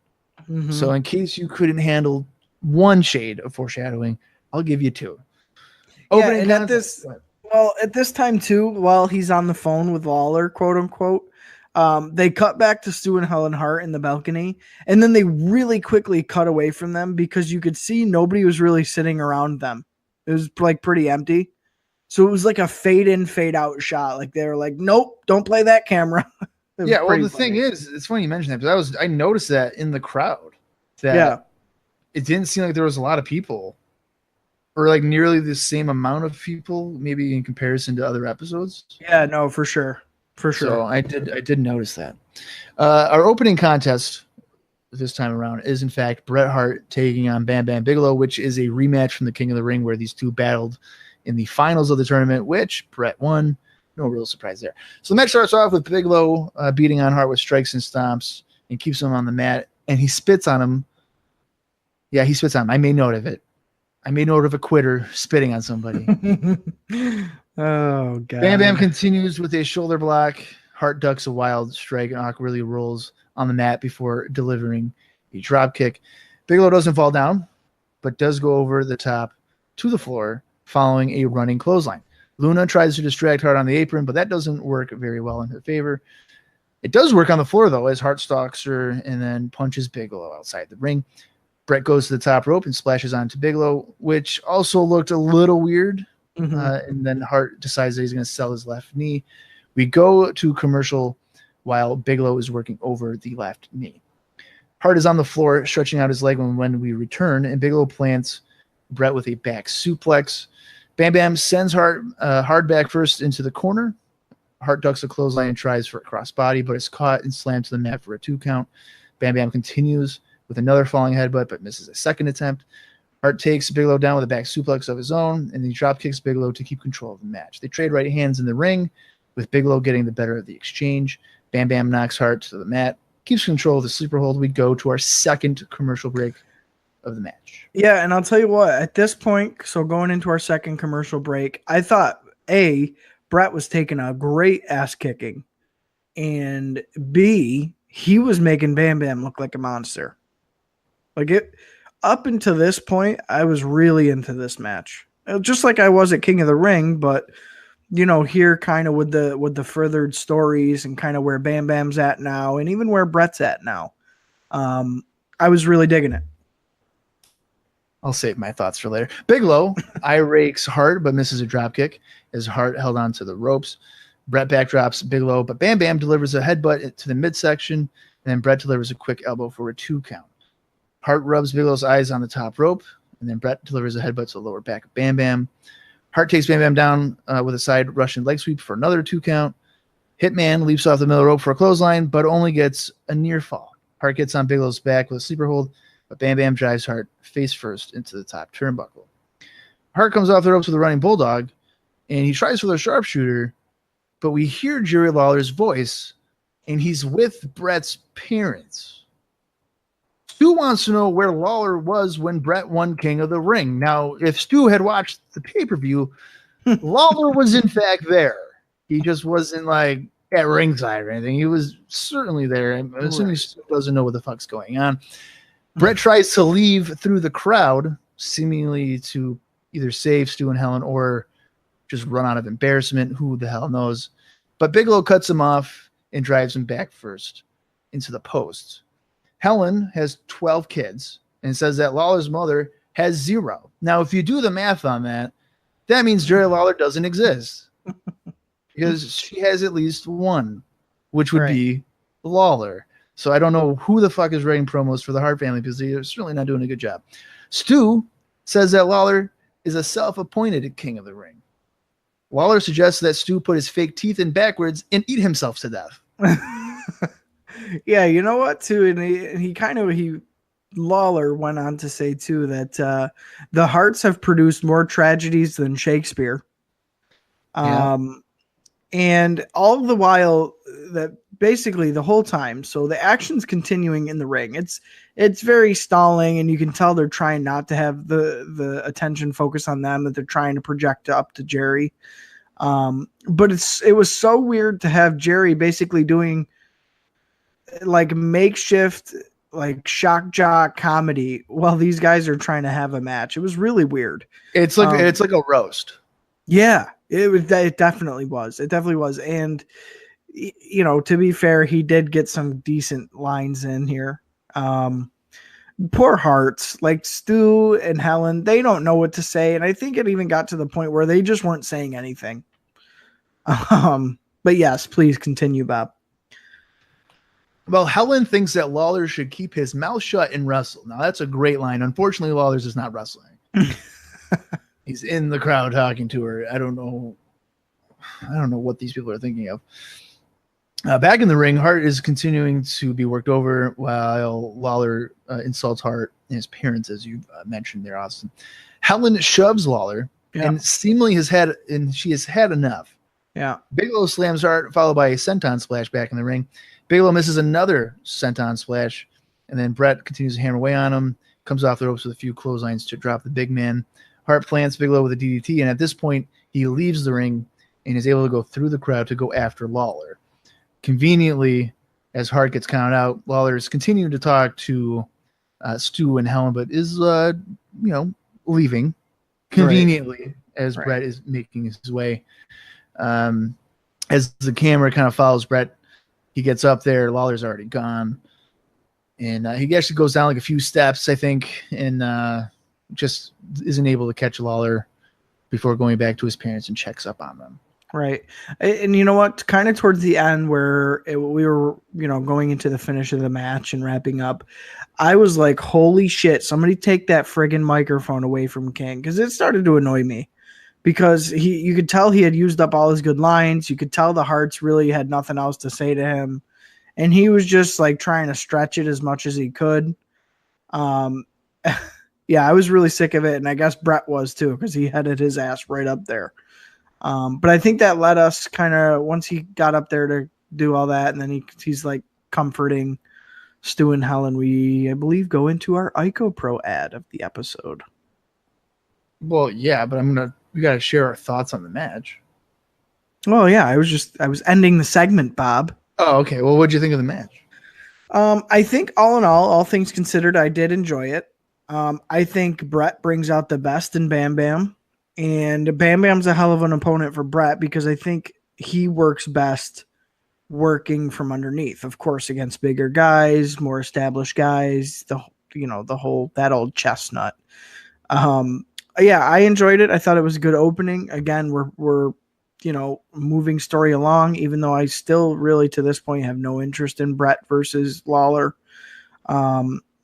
Mm-hmm. So in case you couldn't handle one shade of foreshadowing, I'll give you two. And at this time too, while he's on the phone with Lawler, quote unquote, they cut back to Stu and Helen Hart in the balcony, and then they really quickly cut away from them because you could see nobody was really sitting around them. It was like pretty empty. So it was like a fade in, fade out shot. Like they were like, nope, don't play that camera. Yeah, well, the thing is, it's funny you mentioned that because I noticed that in the crowd that it didn't seem like there was a lot of people, or like nearly the same amount of people, maybe in comparison to other episodes. Yeah, no, for sure. So I did notice that. Our opening contest this time around is in fact Bret Hart taking on Bam Bam Bigelow, which is a rematch from the King of the Ring where these two battled in the finals of the tournament, which Bret won. No real surprise there. So the match starts off with Bigelow beating on Hart with strikes and stomps and keeps him on the mat, and he spits on him. Yeah, he spits on him. I made note of it. I made note of a quitter spitting on somebody. Oh, God. Bam Bam continues with a shoulder block. Hart ducks a wild strike and awkwardly rolls on the mat before delivering a drop kick. Bigelow doesn't fall down, but does go over the top to the floor following a running clothesline. Luna tries to distract Hart on the apron, but that doesn't work very well in her favor. It does work on the floor, though, as Hart stalks her and then punches Bigelow outside the ring. Bret goes to the top rope and splashes onto Bigelow, which also looked a little weird. Mm-hmm. And then Hart decides that he's going to sell his left knee. We go to commercial while Bigelow is working over the left knee. Hart is on the floor, stretching out his leg when we return, and Bigelow plants Bret with a back suplex. Bam Bam sends Hart hard back first into the corner. Hart ducks a clothesline and tries for a crossbody, but is caught and slammed to the mat for a 2 count. Bam Bam continues with another falling headbutt, but misses a second attempt. Hart takes Bigelow down with a back suplex of his own, and he drop kicks Bigelow to keep control of the match. They trade right hands in the ring, with Bigelow getting the better of the exchange. Bam Bam knocks Hart to the mat, keeps control of the sleeper hold. We go to our second commercial break of the match. Yeah, and I'll tell you what, at this point, so going into our second commercial break, I thought, A, Bret was taking a great ass kicking, and B, he was making Bam Bam look like a monster. Like it, up until this point, I was really into this match, just like I was at King of the Ring. But here kind of with the furthered stories and kind of where Bam Bam's at now, and even where Bret's at now, I was really digging it. I'll save my thoughts for later. Bigelow eye rakes Hart, but misses a dropkick as Hart held on to the ropes. Bret backdrops Bigelow, but Bam Bam delivers a headbutt to the midsection, and then Bret delivers a quick elbow for a 2 count. Hart rubs Bigelow's eyes on the top rope, and then Bret delivers a headbutt to the lower back of Bam Bam. Hart takes Bam Bam down with a side Russian leg sweep for another 2 count. Hitman leaps off the middle rope for a clothesline, but only gets a near fall. Hart gets on Bigelow's back with a sleeper hold, but Bam Bam drives Hart face first into the top turnbuckle. Hart comes off the ropes with a running bulldog, and he tries for the sharpshooter, but we hear Jerry Lawler's voice, and he's with Bret's parents. Stu wants to know where Lawler was when Bret won King of the Ring. Now, if Stu had watched the pay-per-view, Lawler was in fact there. He just wasn't like at ringside or anything. He was certainly there. I'm assuming Stu doesn't know what the fuck's going on. Bret tries to leave through the crowd, seemingly to either save Stu and Helen or just run out of embarrassment. Who the hell knows? But Bigelow cuts him off and drives him back first into the post. Helen has 12 kids and says that Lawler's mother has 0. Now, if you do the math on that, that means Jerry Lawler doesn't exist because she has at least 1, which would be Lawler. So I don't know who the fuck is writing promos for the Hart family because they're certainly not doing a good job. Stu says that Lawler is a self-appointed King of the Ring. Lawler suggests that Stu put his fake teeth in backwards and eat himself to death. Yeah, you know what, too? And Lawler went on to say, too, that the Harts have produced more tragedies than Shakespeare. And all the while, that basically the whole time, so the action's continuing in the ring. It's very stalling, and you can tell they're trying not to have the attention focus on them, that they're trying to project up to Jerry. But it was so weird to have Jerry basically doing like makeshift, like shock jock comedy while these guys are trying to have a match. It was really weird. It's like a roast. Yeah, it definitely was. It definitely was. And you know, to be fair, he did get some decent lines in here. Poor Harts, like Stu and Helen, they don't know what to say. And I think it even got to the point where they just weren't saying anything. But yes, please continue, Bob. Well, Helen thinks that Lawler should keep his mouth shut and wrestle. Now, that's a great line. Unfortunately, Lawler's is not wrestling. He's in the crowd talking to her. I don't know what these people are thinking of. Back in the ring, Hart is continuing to be worked over while Lawler insults Hart and his parents, as you mentioned there, Austin. Helen shoves Lawler and seemingly she has had enough. Yeah. Bigelow slams Hart, followed by a senton splash back in the ring. Bigelow misses another senton splash, and then Bret continues to hammer away on him, comes off the ropes with a few clotheslines to drop the big man. Hart plants Bigelow with a DDT, and at this point, he leaves the ring and is able to go through the crowd to go after Lawler. Conveniently, as Hart gets counted out, Lawler is continuing to talk to Stu and Helen, but is leaving conveniently as Bret is making his way. As the camera kind of follows Bret, he gets up there. Lawler's already gone, and he actually goes down like a few steps, I think, and just isn't able to catch Lawler before going back to his parents and checks up on them. Right. And you know what? Kind of towards the end where we were, going into the finish of the match and wrapping up, I was like, holy shit, somebody take that friggin' microphone away from King. Because it started to annoy me. Because you could tell he had used up all his good lines. You could tell the Harts really had nothing else to say to him. And he was just like trying to stretch it as much as he could. Yeah, I was really sick of it. And I guess Bret was too, because he headed his ass right up there. But I think that led us kind of, once he got up there to do all that, and then he's like comforting Stu and Helen, we, I believe, go into our ICOPro ad of the episode. Well, yeah, but we got to share our thoughts on the match. Well, yeah, I was ending the segment, Bob. Oh, okay. Well, what'd you think of the match? I think all in all things considered, I did enjoy it. I think Bret brings out the best in Bam Bam. And Bam Bam's a hell of an opponent for Bret because I think he works best working from underneath, of course, against bigger guys, more established guys, that old chestnut. Yeah, I enjoyed it. I thought it was a good opening. Again, we're moving story along, even though I still really to this point have no interest in Bret versus Lawler.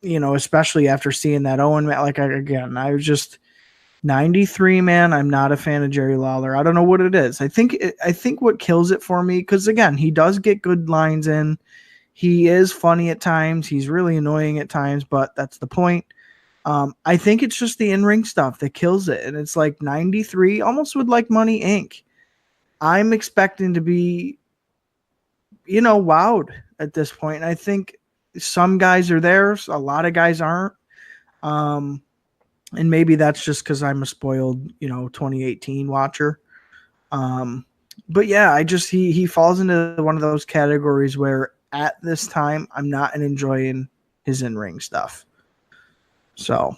Especially after seeing that Owen match. I was just 93, man. I'm not a fan of Jerry Lawler. I don't know what it is. I think what kills it for me, because again, he does get good lines in. He is funny at times. He's really annoying at times, but that's the point. I think it's just the in-ring stuff that kills it. And it's like 93, almost with like Money Inc. I'm expecting to be, wowed at this point. And I think some guys are there. A lot of guys aren't. And maybe that's just because I'm a spoiled, 2018 watcher. But yeah, he falls into one of those categories where at this time I'm not enjoying his in-ring stuff. So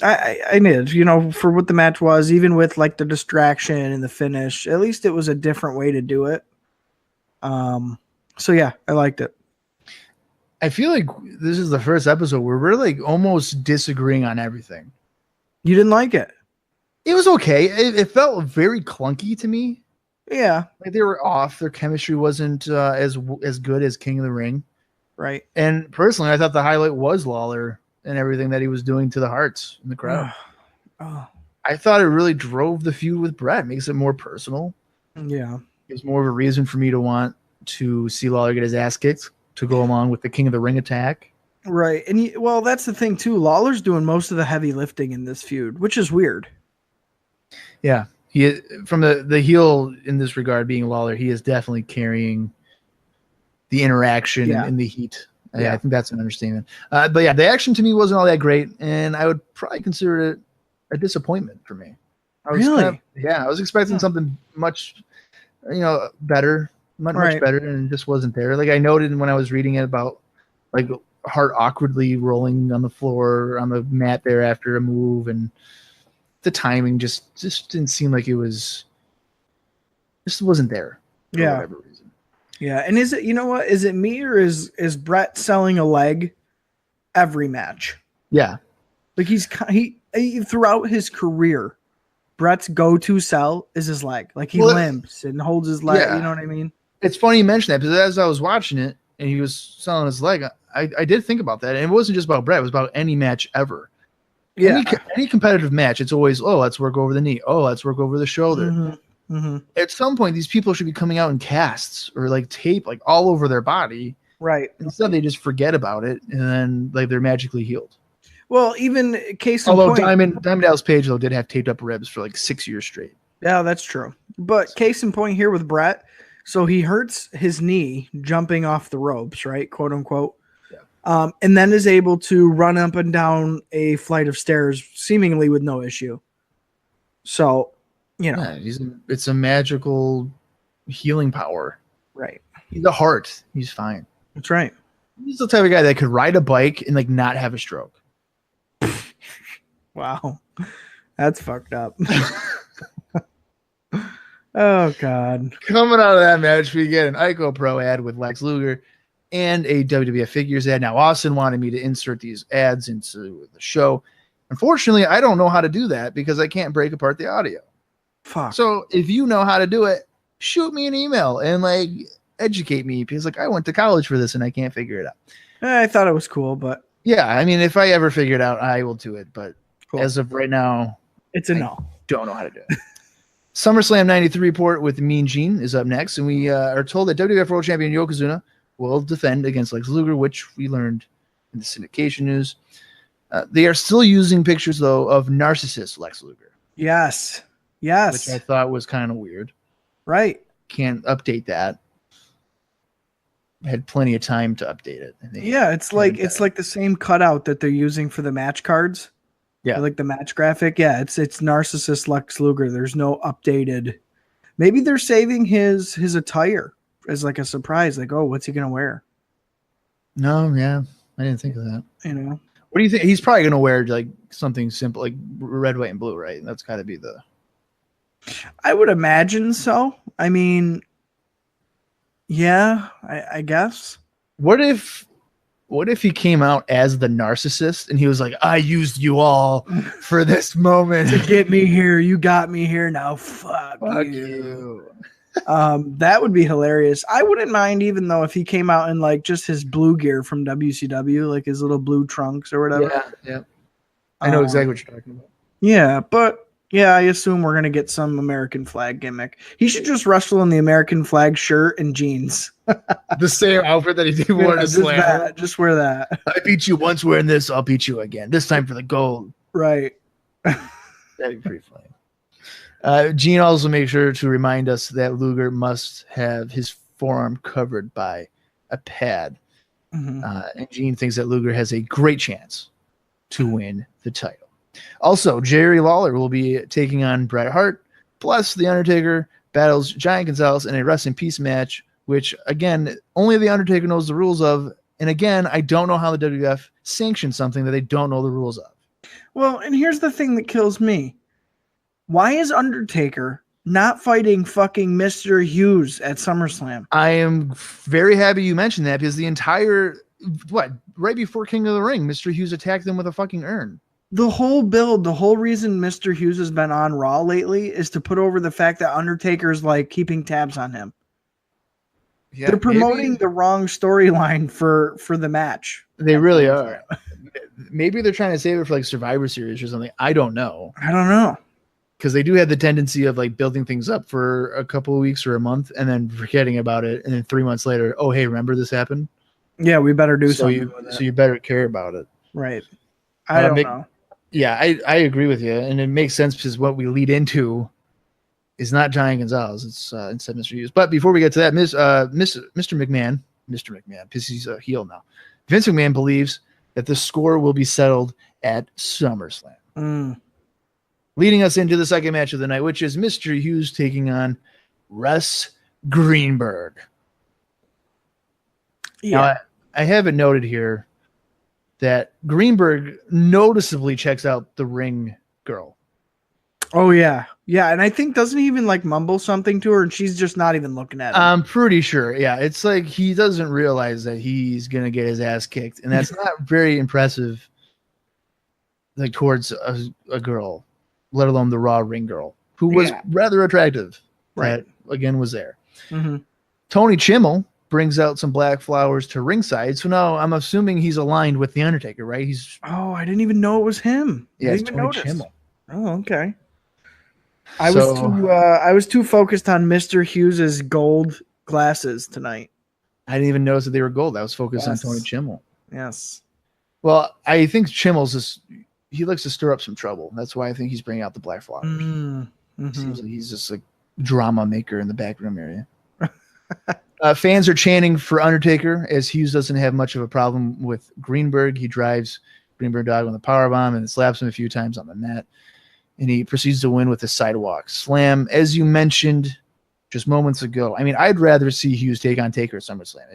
I did, for what the match was, even with like the distraction and the finish, at least it was a different way to do it. So yeah, I liked it. I feel like this is the first episode where we're like almost disagreeing on everything. You didn't like it? It was okay. It felt very clunky to me. Yeah. Like they were off. Their chemistry wasn't as good as King of the Ring. Right. And personally, I thought the highlight was Lawler and everything that he was doing to the Harts in the crowd. I thought it really drove the feud with Bret. Makes it more personal. Yeah. Gives more of a reason for me to want to see Lawler get his ass kicked to go along with the King of the Ring attack. Right. And well, that's the thing too. Lawler's doing most of the heavy lifting in this feud, which is weird. Yeah. He, from the heel in this regard being Lawler, he is definitely carrying the interaction and the heat. Yeah, I think that's an understatement. But yeah, the action to me wasn't all that great, and I would probably consider it a disappointment for me. I was expecting something much, better, much better, and it just wasn't there. Like I noted when I was reading it about like Hart awkwardly rolling on the floor on the mat there after a move, and the timing just didn't seem like it was. Just wasn't there. For whatever reason. Yeah, and is it, is it me or is Bret selling a leg every match? Yeah. Like he throughout his career, Bret's go-to sell is his leg. Like he limps and holds his leg, you know what I mean? It's funny you mention that because as I was watching it and he was selling his leg, I did think about that. And it wasn't just about Bret, it was about any match ever. Yeah. Any competitive match, it's always, let's work over the knee. Let's work over the shoulder. Mm-hmm. Mm-hmm. At some point, these people should be coming out in casts or like tape, like all over their body. Right. Instead, they just forget about it and then like they're magically healed. Well, even case in point. Although Diamond Dallas Page though did have taped up ribs for like 6 years straight. Yeah, that's true. But case in point here with Bret, so he hurts his knee jumping off the ropes, right, quote unquote. Yeah. And then is able to run up and down a flight of stairs seemingly with no issue. So. It's a magical healing power. Right. He's a Hart. He's fine. That's right. He's the type of guy that could ride a bike and like not have a stroke. Wow. That's fucked up. Oh, God. Coming out of that match, we get an ICOPRO ad with Lex Luger and a WWF figures ad. Now, Austin wanted me to insert these ads into the show. Unfortunately, I don't know how to do that because I can't break apart the audio. Fuck. So if you know how to do it, shoot me an email and like educate me because like I went to college for this and I can't figure it out. I thought it was cool, but yeah, I mean, if I ever figure it out, I will do it. But as of right now, it's a no. Don't know how to do it. SummerSlam 93 report with Mean Gene is up next, and we are told that WWF World Champion Yokozuna will defend against Lex Luger, which we learned in the syndication news. They are still using pictures though of narcissist Lex Luger. Yes. Which I thought was kind of weird. Right. Can't update that. Had plenty of time to update it. It's like the same cutout that they're using for the match cards. Yeah. Like the match graphic. Yeah, it's narcissist Lex Luger. There's no updated. Maybe they're saving his attire as like a surprise. Like, what's he gonna wear? No, yeah. I didn't think of that. What do you think? He's probably gonna wear like something simple like red, white, and blue, right? That's gotta be the I would imagine so. I mean, yeah, I guess. What if he came out as the narcissist and he was like, I used you all for this moment to get me here. You got me here. Now fuck you. That would be hilarious. I wouldn't mind even though if he came out in like just his blue gear from WCW, like his little blue trunks or whatever. Yeah. I know exactly what you're talking about. Yeah, but Yeah, I assume we're gonna get some American flag gimmick. He should just wrestle in the American flag shirt and jeans. The same outfit that he did wore to just Slam. that. Just wear that. I beat you once wearing this. I'll beat you again. This time for the gold. Right. That'd be pretty funny. Gene also makes sure to remind us that Luger must have his forearm covered by a pad. Mm-hmm. And Gene thinks that Luger has a great chance to win the title. Also, Jerry Lawler will be taking on Bret Hart, plus The Undertaker battles Giant Gonzalez in a Rest in Peace match, which, again, only The Undertaker knows the rules of. And again, I don't know how the WWF sanctioned something that they don't know the rules of. Well, and here's the thing that kills me. Why is Undertaker not fighting fucking Mr. Hughes at SummerSlam? I am very happy you mentioned that, because the entire, right before King of the Ring, Mr. Hughes attacked him with a fucking urn. The whole build, the whole reason Mr. Hughes has been on Raw lately is to put over the fact that Undertaker's like keeping tabs on him. Yeah, they're promoting the wrong storyline for the match. They really are. Maybe they're trying to save it for like Survivor Series or something. I don't know. Because they do have the tendency of like building things up for a couple of weeks or a month and then forgetting about it. And then 3 months later, oh, hey, remember this happened? Yeah, we better do something. So you better care about it. Right. I don't know. Yeah, I agree with you. And it makes sense because what we lead into is not Giant Gonzalez. It's instead Mr. Hughes. But before we get to that, Mr. McMahon, because he's a heel now, Vince McMahon believes that the score will be settled at SummerSlam. Leading us into the second match of the night, which is Mr. Hughes taking on Russ Greenberg. Yeah. Now, I have it noted here that Greenberg noticeably checks out the ring girl. Oh, yeah. Yeah, and I think doesn't he even like mumble something to her and she's just not even looking at him? I'm pretty sure. Yeah, it's like he doesn't realize that he's going to get his ass kicked. And that's not very impressive like towards a girl, let alone the Raw ring girl, who was rather attractive. Right. That, again, was there. Mm-hmm. Tony Chimmel brings out some black flowers to ringside. So now I'm assuming he's aligned with The Undertaker, right? I didn't even know it was him. Yeah, it's Tony Chimmel. Oh, okay. I was too focused on Mr. Hughes's gold glasses tonight. I didn't even notice that they were gold. I was focused on Tony Chimmel. Yes. Well, I think Chimmel's he likes to stir up some trouble. That's why I think he's bringing out the black flowers. Mm-hmm. Seems like he's just a drama maker in the back room area. Fans are chanting for Undertaker as Hughes doesn't have much of a problem with Greenberg. He drives Greenberg dog on the powerbomb and slaps him a few times on the mat. And he proceeds to win with a sidewalk slam. As you mentioned just moments ago, I mean, I'd rather see Hughes take on Taker at SummerSlam.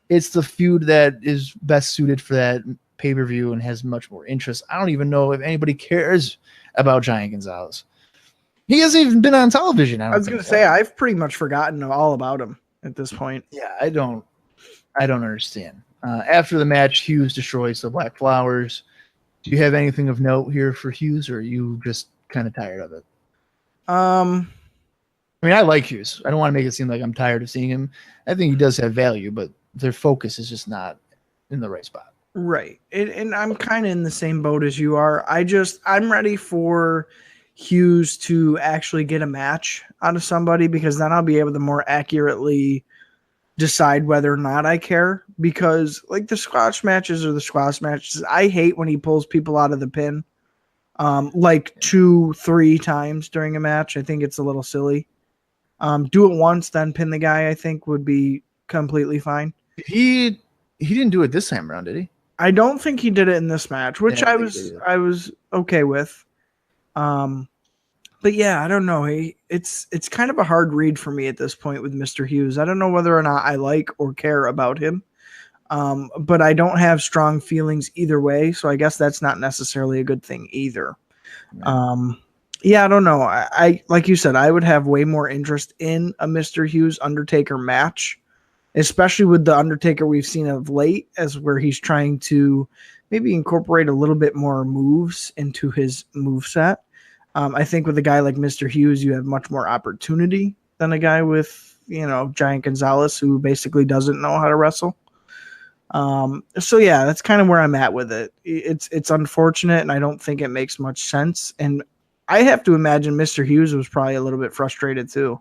It's the feud that is best suited for that pay-per-view and has much more interest. I don't even know if anybody cares about Giant Gonzalez. He hasn't even been on television. I was going to say, I've pretty much forgotten all about him at this point. Yeah, I don't understand. After the match, Hughes destroys the black flowers. Do you have anything of note here for Hughes, or are you just kind of tired of it? I mean, I like Hughes. I don't want to make it seem like I'm tired of seeing him. I think he does have value, but their focus is just not in the right spot. Right. And I'm kind of in the same boat as you are. I'm ready for Hughes to actually get a match out of somebody, because then I'll be able to more accurately decide whether or not I care, because like the squash matches are the squash matches. I hate when he pulls people out of the pin like 2-3 times during a match. I think it's a little silly. Do it once, then pin the guy, I think would be completely fine. He didn't do it this time around, did he? I don't think he did it in this match, which I was okay with. But yeah, I don't know. It's kind of a hard read for me at this point with Mr. Hughes. I don't know whether or not I like or care about him. But I don't have strong feelings either way, so I guess that's not necessarily a good thing either. Right. Yeah, I don't know. I like you said, I would have way more interest in a Mr. Hughes Undertaker match, especially with the Undertaker we've seen of late, as where he's trying to maybe incorporate a little bit more moves into his moveset. I think with a guy like Mr. Hughes, you have much more opportunity than a guy with, Giant Gonzalez, who basically doesn't know how to wrestle. So yeah, that's kind of where I'm at with it. It's unfortunate, and I don't think it makes much sense. And I have to imagine Mr. Hughes was probably a little bit frustrated too.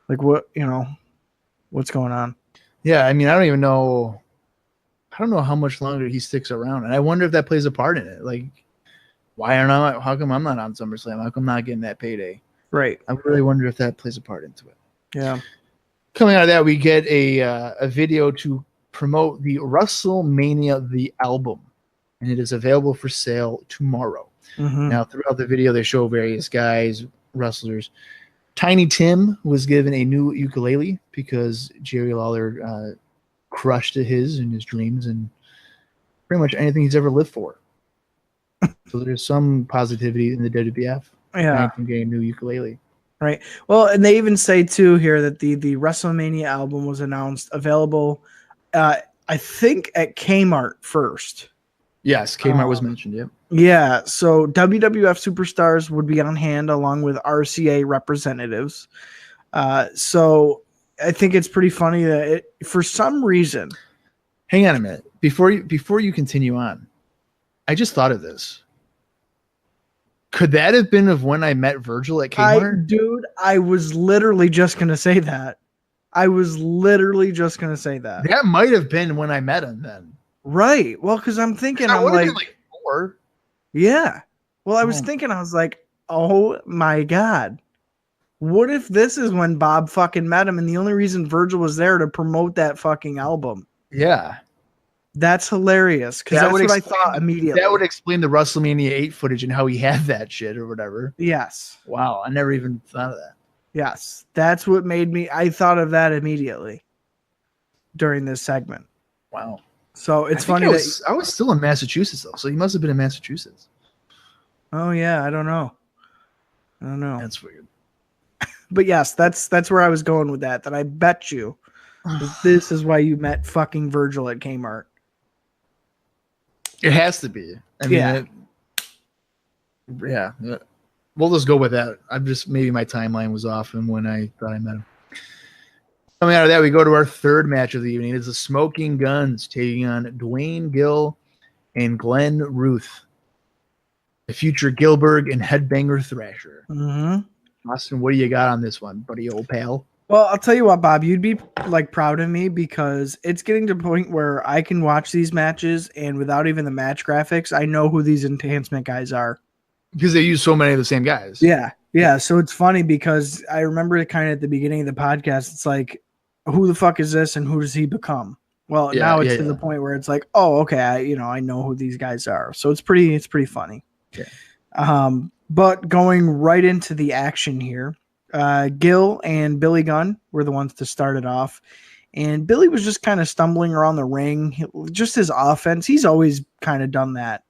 Like what's going on? Yeah, I mean, I don't know how much longer he sticks around, and I wonder if that plays a part in it. Like, how come I'm not on SummerSlam? How come I'm not getting that payday? Right. I really wonder if that plays a part into it. Yeah. Coming out of that, we get a video to promote the WrestleMania the album, and it is available for sale tomorrow. Mm-hmm. Now, throughout the video, they show various guys, wrestlers. Tiny Tim was given a new ukulele because Jerry Lawler crushed his in his dreams and pretty much anything he's ever lived for. So there's some positivity in the WWF. Yeah. Getting a new ukulele. Right. Well, and they even say too here that the WrestleMania album was announced available, I think at Kmart first. Yes, Kmart was mentioned. Yep. Yeah. So WWF superstars would be on hand along with RCA representatives. So I think it's pretty funny that for some reason. Hang on a minute before you continue on. I just thought of this. Could that have been of when I met Virgil at Kmart? Dude, I was literally just going to say that. That might have been when I met him then. Right. Well, because I'm thinking, I'm like 4. Yeah. Well, I was thinking, I was like, oh my God. What if this is when Bob fucking met him and the only reason Virgil was there to promote that fucking album? Yeah. That's hilarious because that's what I thought immediately. That would explain the WrestleMania 8 footage and how he had that shit or whatever. Yes. Wow. I never even thought of that. Yes. That's what made me, I thought of that immediately during this segment. Wow. So it's funny that I was still in Massachusetts though. So he must have been in Massachusetts. Oh yeah. I don't know. That's weird. But yes, that's where I was going with that I bet you this is why you met fucking Virgil at Kmart. It has to be. I mean, yeah. We'll just go with that. Maybe my timeline was off and when I thought I met him. Coming out of that, we go to our third match of the evening. It's the Smoking Guns taking on Dwayne Gill and Glenn Ruth, the future Gilbert and Headbanger Thrasher. Mm-hmm. Austin, what do you got on this one, buddy, old pal? Well, I'll tell you what, Bob, you'd be like proud of me because it's getting to the point where I can watch these matches and without even the match graphics, I know who these enhancement guys are. Because they use so many of the same guys. Yeah. Yeah. So it's funny because I remember it kind of at the beginning of the podcast. It's like, who the fuck is this and who does he become? Well, now it's to the point where it's like, oh, okay, I know who these guys are. So it's pretty funny. Yeah. But going right into the action here, Gil and Billy Gunn were the ones to start it off. And Billy was just kind of stumbling around the ring. Just his offense. He's always kind of done that.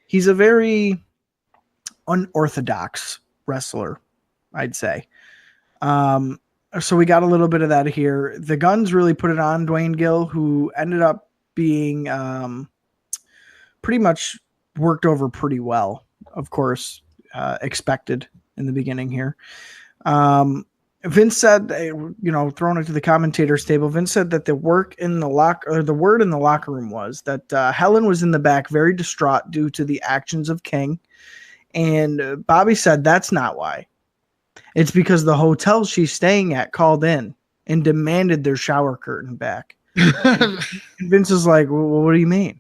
He's a very unorthodox wrestler, I'd say. So we got a little bit of that here. The Guns really put it on Dwayne Gill, who ended up being pretty much worked over pretty well. Of course, expected in the beginning here. Vince said, throwing it to the commentator's table, Vince said that the word in the locker room was that Helen was in the back very distraught due to the actions of King. And Bobby said that's not why. It's because the hotel she's staying at called in and demanded their shower curtain back. And Vince is like, well, what do you mean?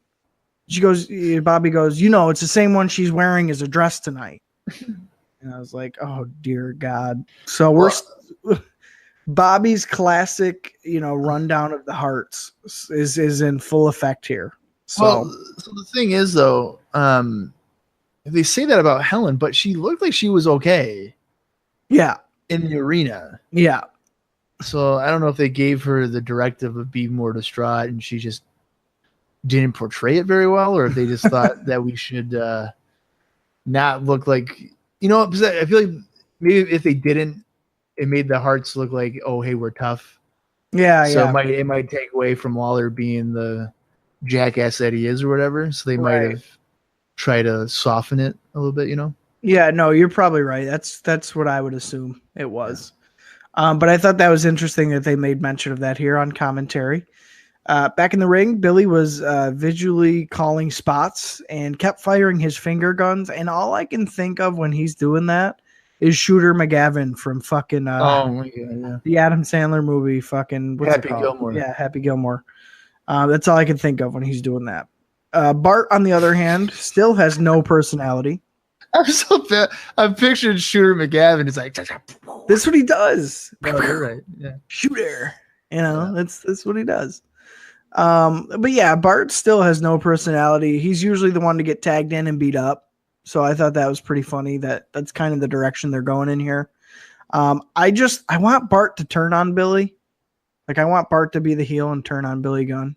Bobby goes, it's the same one she's wearing as a dress tonight. And I was like, oh, dear God. So Bobby's classic, rundown of the Hearts is in full effect here. So the thing is, though, they say that about Helen, but she looked like she was okay. Yeah. In the arena. Yeah. So I don't know if they gave her the directive of being more distraught and she just didn't portray it very well, or if they just thought that we should not look like, because I feel like maybe if they didn't, it made the Hearts look like, oh, hey, we're tough. Yeah. So it might take away from Lawler being the jackass that he is or whatever. So they might have tried to soften it a little bit, Yeah, no, you're probably right. That's what I would assume it was. But I thought that was interesting that they made mention of that here on commentary. Back in the ring, Billy was visually calling spots and kept firing his finger guns. And all I can think of when he's doing that is Shooter McGavin from fucking Oh my god, yeah. the Adam Sandler movie. Fucking what's Happy it called? Gilmore. Yeah, Happy Gilmore. That's all I can think of when he's doing that. Bart, on the other hand, still has no personality. I'm so bad. I'm picturing Shooter McGavin. It's like That's what he does. No, you're right. Yeah. Shooter. That's what he does. But yeah, Bart still has no personality. He's usually the one to get tagged in and beat up. So I thought that was pretty funny. That's kind of the direction they're going in here. I want Bart to turn on Billy. Like I want Bart to be the heel and turn on Billy Gunn.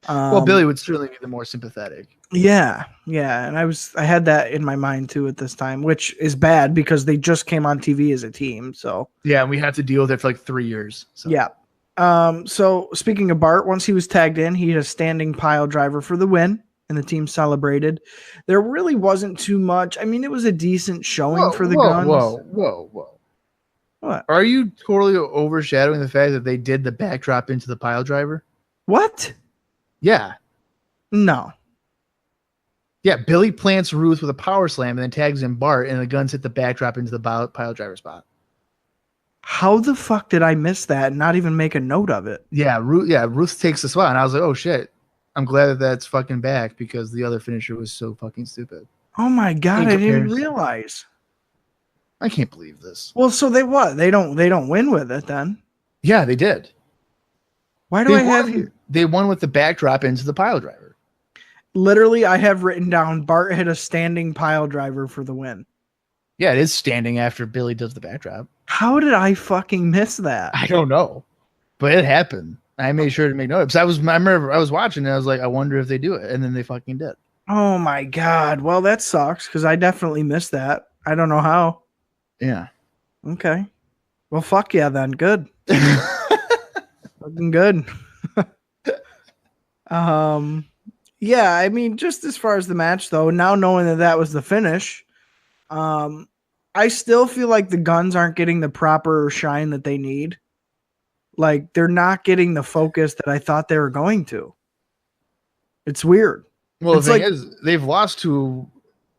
Well, Billy would certainly be the more sympathetic. Yeah, and I had that in my mind too at this time, which is bad because they just came on TV as a team. So yeah, and we have to deal with it for like 3 years. So. Yeah. So speaking of Bart, once he was tagged in, he had a standing pile driver for the win, and the team celebrated. There really wasn't too much. I mean, it was a decent showing for the Guns. Whoa. What? Are you totally overshadowing the fact that they did the backdrop into the pile driver? What? Yeah. No. Yeah, Billy plants Ruth with a power slam and then tags in Bart, and the Guns hit the backdrop into the pile driver spot. How the fuck did I miss that and not even make a note of it? Yeah, Ruth takes the spot, and I was like, oh shit. I'm glad that that's fucking back because the other finisher was so fucking stupid. Oh my god, I didn't realize. I can't believe this. Well, so they what? They don't win with it then? Yeah, they did. Why do I have here? They won with the backdrop into the pile driver. Literally, I have written down Bart hit a standing pile driver for the win. Yeah, it is standing after Billy does the backdrop. How did I fucking miss that? I don't know, but it happened. I made sure to make note. I remember I was watching and I was like, I wonder if they do it, and then they fucking did. Oh my god! Well, that sucks because I definitely missed that. I don't know how. Yeah. Okay. Well, fuck yeah, then. Good. Fucking good. Yeah, I mean, just as far as the match, though, now knowing that was the finish, I still feel like the Guns aren't getting the proper shine that they need. Like, they're not getting the focus that I thought they were going to. It's weird. Well, it's the thing is, they've lost to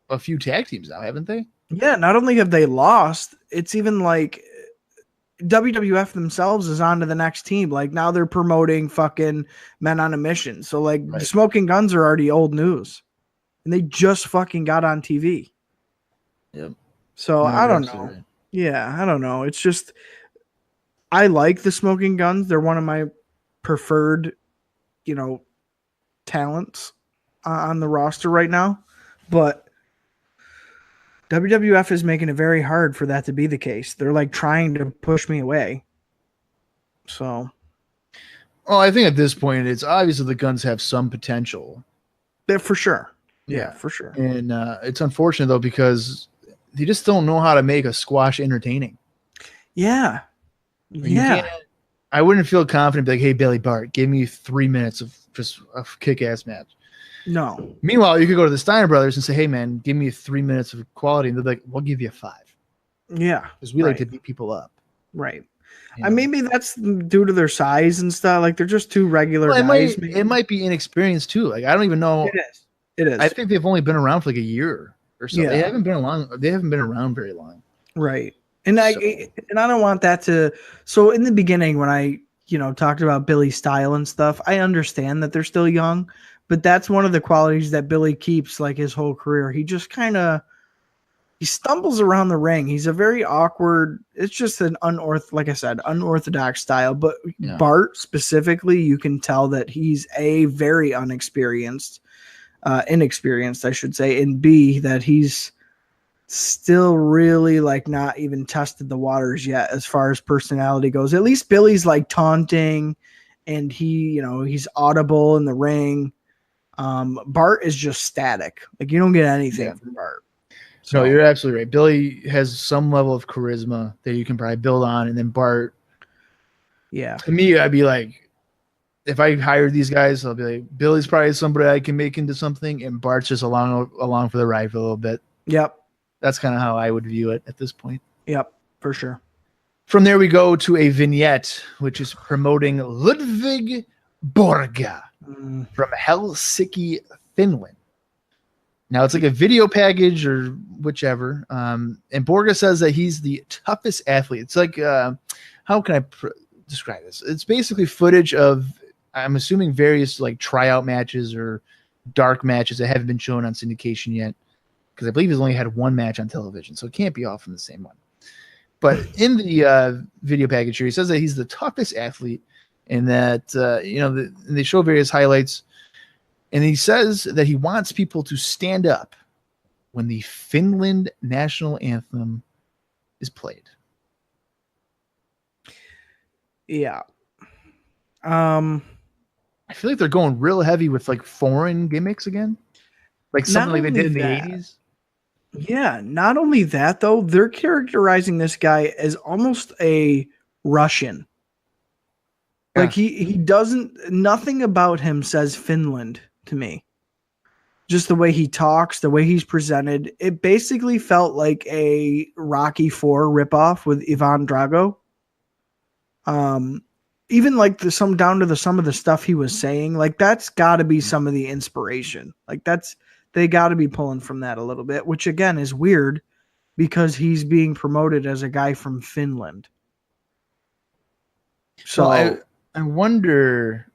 a few tag teams now, haven't they? Yeah, not only have they lost, it's even like WWF themselves is on to the next team. Like now they're promoting fucking Men on a Mission. So like the Smoking Guns are already old news. And they just fucking got on TV. Yep. So I don't know. Right. Yeah, I don't know. It's just I like the Smoking Guns. They're one of my preferred, talents on the roster right now. But WWF is making it very hard for that to be the case. They're like trying to push me away. So. Well, I think at this point, it's obviously the Guns have some potential. For sure. Yeah, for sure. And it's unfortunate, though, because they just don't know how to make a squash entertaining. Yeah. I wouldn't feel confident, like, hey, Billy Bart, give me 3 minutes of just a kick-ass match. No. Meanwhile, you could go to the Steiner brothers and say, hey, man, give me 3 minutes of quality. And they're like, we'll give you 5. Yeah. Because we like to beat people up. Right. Maybe that's due to their size and stuff. Like, they're just too regular guys. It might be inexperienced, too. Like, I don't even know. It is. I think they've only been around for like a year or so. Yeah. They haven't been around very long. Right. And I don't want that to. So in the beginning, when I, talked about Billy's style and stuff, I understand that they're still young. But that's one of the qualities that Billy keeps like his whole career. He just he stumbles around the ring. He's a very awkward. It's just an unorthodox style. But Bart specifically, you can tell that he's a very inexperienced, I should say, and B, that he's still really like not even tested the waters yet as far as personality goes. At least Billy's like taunting, and he's audible in the ring. Bart is just static. Like you don't get anything from Bart. So no, you're absolutely right. Billy has some level of charisma that you can probably build on, and then Bart. Yeah. To me, I'd be like, if I hired these guys, I'll be like, Billy's probably somebody I can make into something, and Bart's just along for the ride for a little bit. Yep. That's kind of how I would view it at this point. Yep, for sure. From there, we go to a vignette, which is promoting Ludvig Borga from Helsinki, Finland. Now it's like a video package or whichever. And Borga says that he's the toughest athlete. It's like, how can I describe this? It's basically footage of, I'm assuming, various like tryout matches or dark matches that haven't been shown on syndication yet. Because I believe he's only had one match on television, so it can't be all from the same one. But in the video package here, he says that he's the toughest athlete, and that they show various highlights. And he says that he wants people to stand up when the Finland national anthem is played. Yeah. I feel like they're going real heavy with like foreign gimmicks again. Like something like they did in the 80s. Yeah. Not only that, though, they're characterizing this guy as almost a Russian. Yeah. Like he doesn't, nothing about him says Finland to me. Just the way he talks, the way he's presented, it basically felt like a Rocky IV ripoff with Ivan Drago. Even like down to some of the stuff he was saying, like that's got to be some of the inspiration. Like they got to be pulling from that a little bit, which again is weird because he's being promoted as a guy from Finland. So I wonder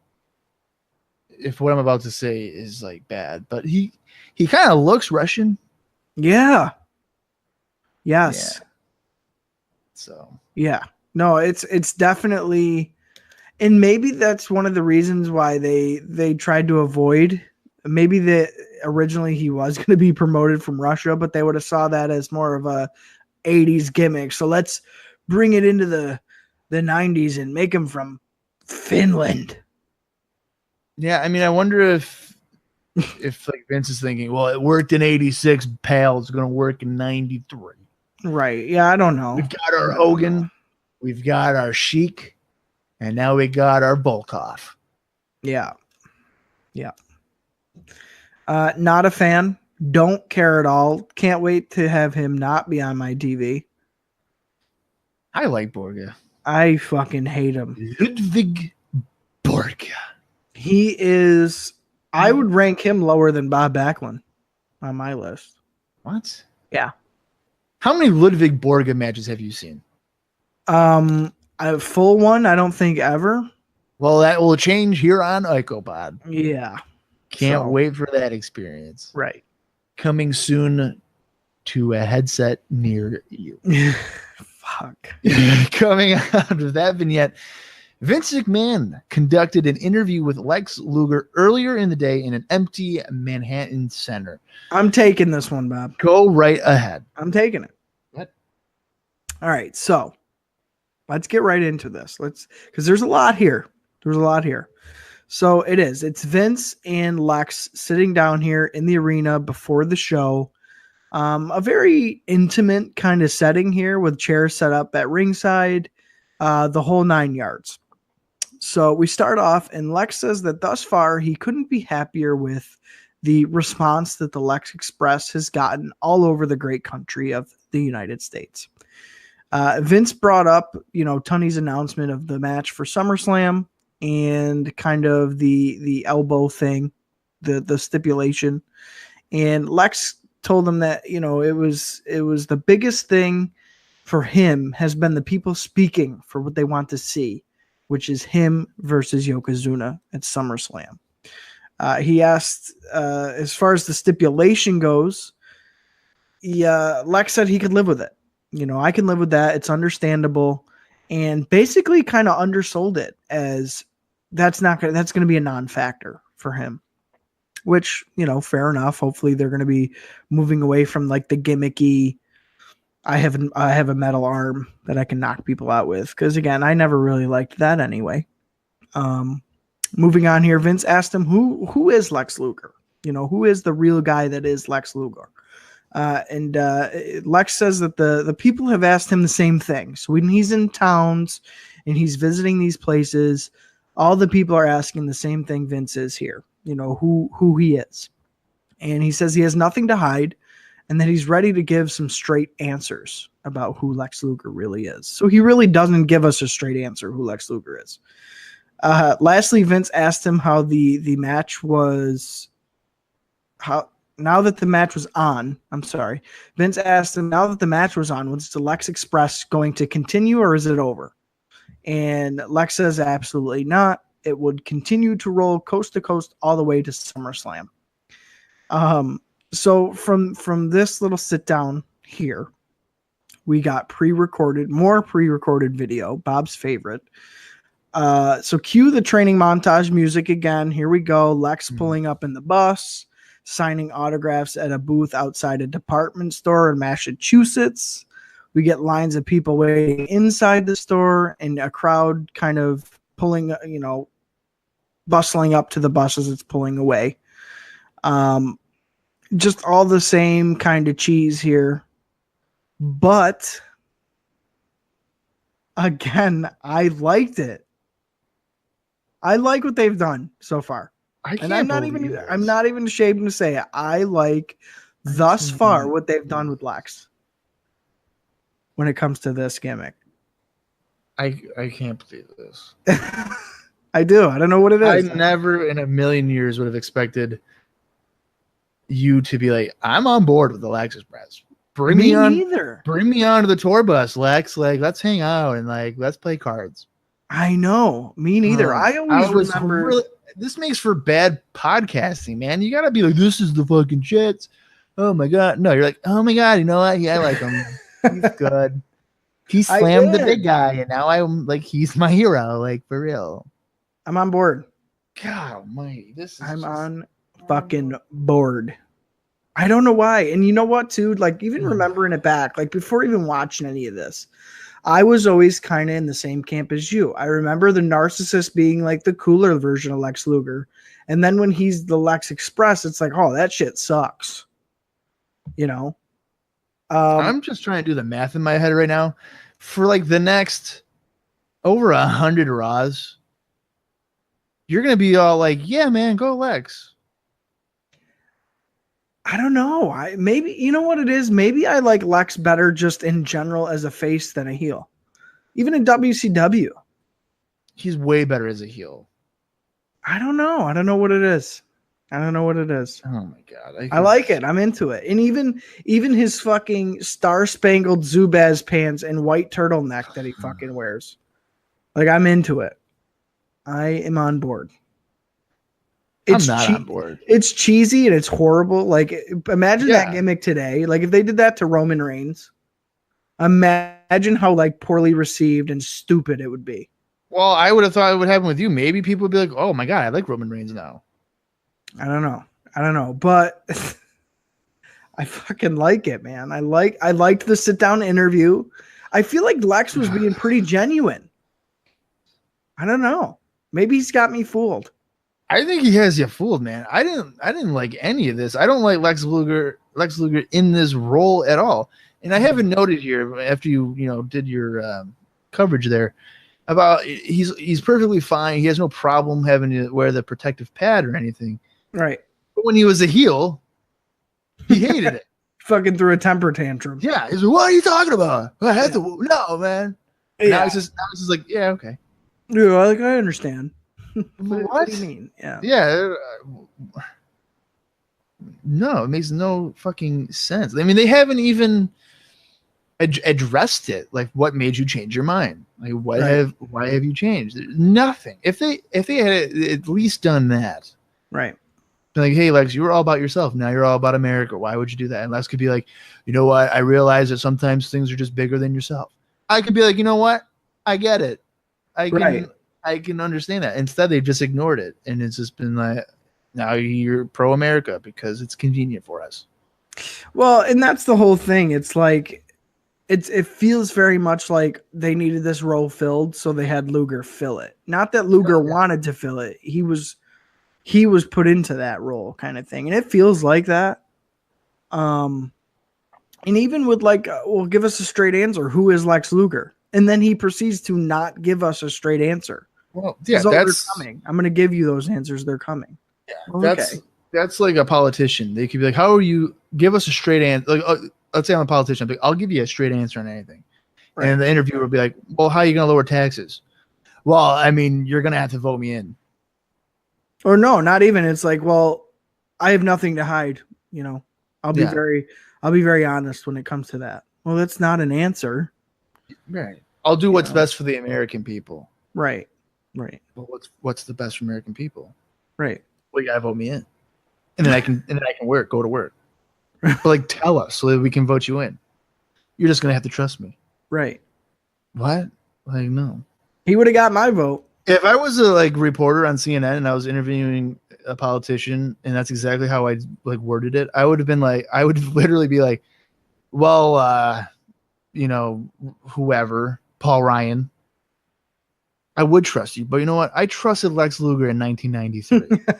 if what I'm about to say is like bad, but he kind of looks Russian. Yeah. Yes. Yeah. So yeah, no, it's definitely, and maybe that's one of the reasons why they tried to avoid. Maybe that originally he was going to be promoted from Russia, but they would have saw that as more of a 80s gimmick. So let's bring it into the 90s and make him from Finland. Yeah, I mean, I wonder if like Vince is thinking, well, it worked in 86, pal, it's going to work in 93. Right. Yeah, I don't know. We've got our Hogan, we've got our Sheik, and now we got our Volkov. Yeah. Yeah. Not a fan. Don't care at all. Can't wait to have him not be on my TV. I like Borga. I fucking hate him. Ludvig Borga. He is, I would rank him lower than Bob Backlund on my list. What? Yeah. How many Ludvig Borga matches have you seen? A full one, I don't think ever. Well, that will change here on ICOPOD. Yeah. Can't wait for that experience. Right. Coming soon to a headset near you. Fuck. Coming out of that vignette, Vince McMahon conducted an interview with Lex Luger earlier in the day in an empty Manhattan Center. I'm taking this one, Bob. Go right ahead. I'm taking it. What? All right, so let's get right into this. Because there's a lot here. So it's Vince and Lex sitting down here in the arena before the show. A very intimate kind of setting here with chairs set up at ringside, the whole 9 yards. So we start off, and Lex says that thus far he couldn't be happier with the response that the Lex Express has gotten all over the great country of the United States. Vince brought up, Tunney's announcement of the match for SummerSlam and kind of the elbow thing, the stipulation. And Lex told him that, it was the biggest thing for him has been the people speaking for what they want to see, which is him versus Yokozuna at SummerSlam. He asked, as far as the stipulation goes, Lex said he could live with it. I can live with that. It's understandable. And basically kind of undersold it as that's going to be a non-factor for him, which, fair enough. Hopefully they're going to be moving away from like the gimmicky, I have a metal arm that I can knock people out with. Cause again, I never really liked that anyway. Moving on here, Vince asked him who is Lex Luger? Who is the real guy that is Lex Luger? And Lex says that the people have asked him the same thing. So when he's in towns and he's visiting these places, all the people are asking the same thing Vince is here, who he is. And he says he has nothing to hide and that he's ready to give some straight answers about who Lex Luger really is. So he really doesn't give us a straight answer who Lex Luger is. Lastly, Vince asked him how the match was. Now that the match was on, Vince asked him, now that the match was on, was the Lex Express going to continue or is it over? And Lex says absolutely not. It would continue to roll coast to coast all the way to SummerSlam. So from this little sit down here, we got more pre-recorded video, Bob's favorite. So cue the training montage music again. Here we go. Lex pulling up in the bus, signing autographs at a booth outside a department store in Massachusetts. We get lines of people waiting inside the store and a crowd kind of pulling, bustling up to the bus as it's pulling away. Just all the same kind of cheese here. But again, I liked it. I like what they've done so far. I'm not even ashamed to say it. I like thus far what they've done with Lex when it comes to this gimmick. I can't believe this. I do. I don't know what it is. I never in a million years would have expected you to be like, I'm on board with the Lex Express. Bring me on to the tour bus, Lex. Like, let's hang out and like let's play cards. I know. Me neither. I always remember. This makes for bad podcasting, man. You gotta be like, this is the fucking shits. Oh my god. No, you're like, oh my god. You know what? Yeah, I like him. He's good. He slammed the big guy, and now I'm like, he's my hero. Like, for real. I'm on board. God almighty. I'm on fucking board. I don't know why. And you know what, too? Like, even remembering it back, like before even watching any of this, I was always kind of in the same camp as you. I remember the narcissist being like the cooler version of Lex Luger. And then when he's the Lex Express, it's like, oh, that shit sucks. I'm just trying to do the math in my head right now. For like the next over 100 Raws, you're going to be all like, yeah, man, go Lex. I don't know. Maybe you know what it is? Maybe I like Lex better just in general as a face than a heel. Even in WCW. He's way better as a heel. I don't know. I don't know what it is. Oh my god. I like it. I'm into it. And even his fucking star-spangled Zubaz pants and white turtleneck that he fucking wears. Like, I'm into it. I am on board. I'm not on board. It's cheesy and it's horrible. Like, imagine that gimmick today. Like, if they did that to Roman Reigns, imagine how like poorly received and stupid it would be. Well, I would have thought it would happen with you. Maybe people would be like, "Oh my god, I like Roman Reigns now." I don't know, but I fucking like it, man. I liked the sit down interview. I feel like Lex was being pretty genuine. I don't know. Maybe he's got me fooled. I think he has you fooled, man. I didn't like any of this. I don't like Lex Luger in this role at all. And I haven't noted here after you did your coverage there about he's perfectly fine. He has no problem having to wear the protective pad or anything. Right. But when he was a heel, he hated it. Fucking threw a temper tantrum. Yeah. He's like, what are you talking about? I had to no, man. Yeah. Now it's just like, yeah, okay. Yeah, I understand. What do you mean? Yeah. Yeah. No, it makes no fucking sense. I mean, they haven't even addressed it. Like, what made you change your mind? Like, why have you changed? Nothing. If they had at least done that, right? Like, hey, Lex, you were all about yourself. Now you're all about America. Why would you do that? And Lex could be like, you know what? I realize that sometimes things are just bigger than yourself. I could be like, you know what? I get it. I can understand that. Instead, they've just ignored it. And it's just been like, now you're pro-America because it's convenient for us. Well, and that's the whole thing. It's like, it feels very much like they needed this role filled, so they had Luger fill it. Not that Luger wanted to fill it. He was put into that role kind of thing. And it feels like that. And even with like, well, give us a straight answer. Who is Lex Luger? And then he proceeds to not give us a straight answer. Well, yeah, that's coming. I'm going to give you those answers. They're coming. Yeah, that's like a politician. They could be like, how are you? Give us a straight answer. Like, let's say I'm a politician. I'll give you a straight answer on anything. Right. And the interviewer will be like, well, how are you going to lower taxes? well, I mean, you're gonna have to vote me in. Or no, not even. It's like, well, I have nothing to hide. You know, I'll be very honest when it comes to that. Well, that's not an answer. Right. I'll do what's best for the American people. Right. Right. But what's the best for American people? Right. Well, you gotta vote me in, and then I can go to work. But like, tell us so that we can vote you in. You're just gonna have to trust me. Right. What? Like, no. He would have got my vote. If I was a reporter on CNN and I was interviewing a politician and that's exactly how I worded it, I would have been like, I would literally be like, well, whoever, Paul Ryan, I would trust you, but you know what? I trusted Lex Luger in 1993.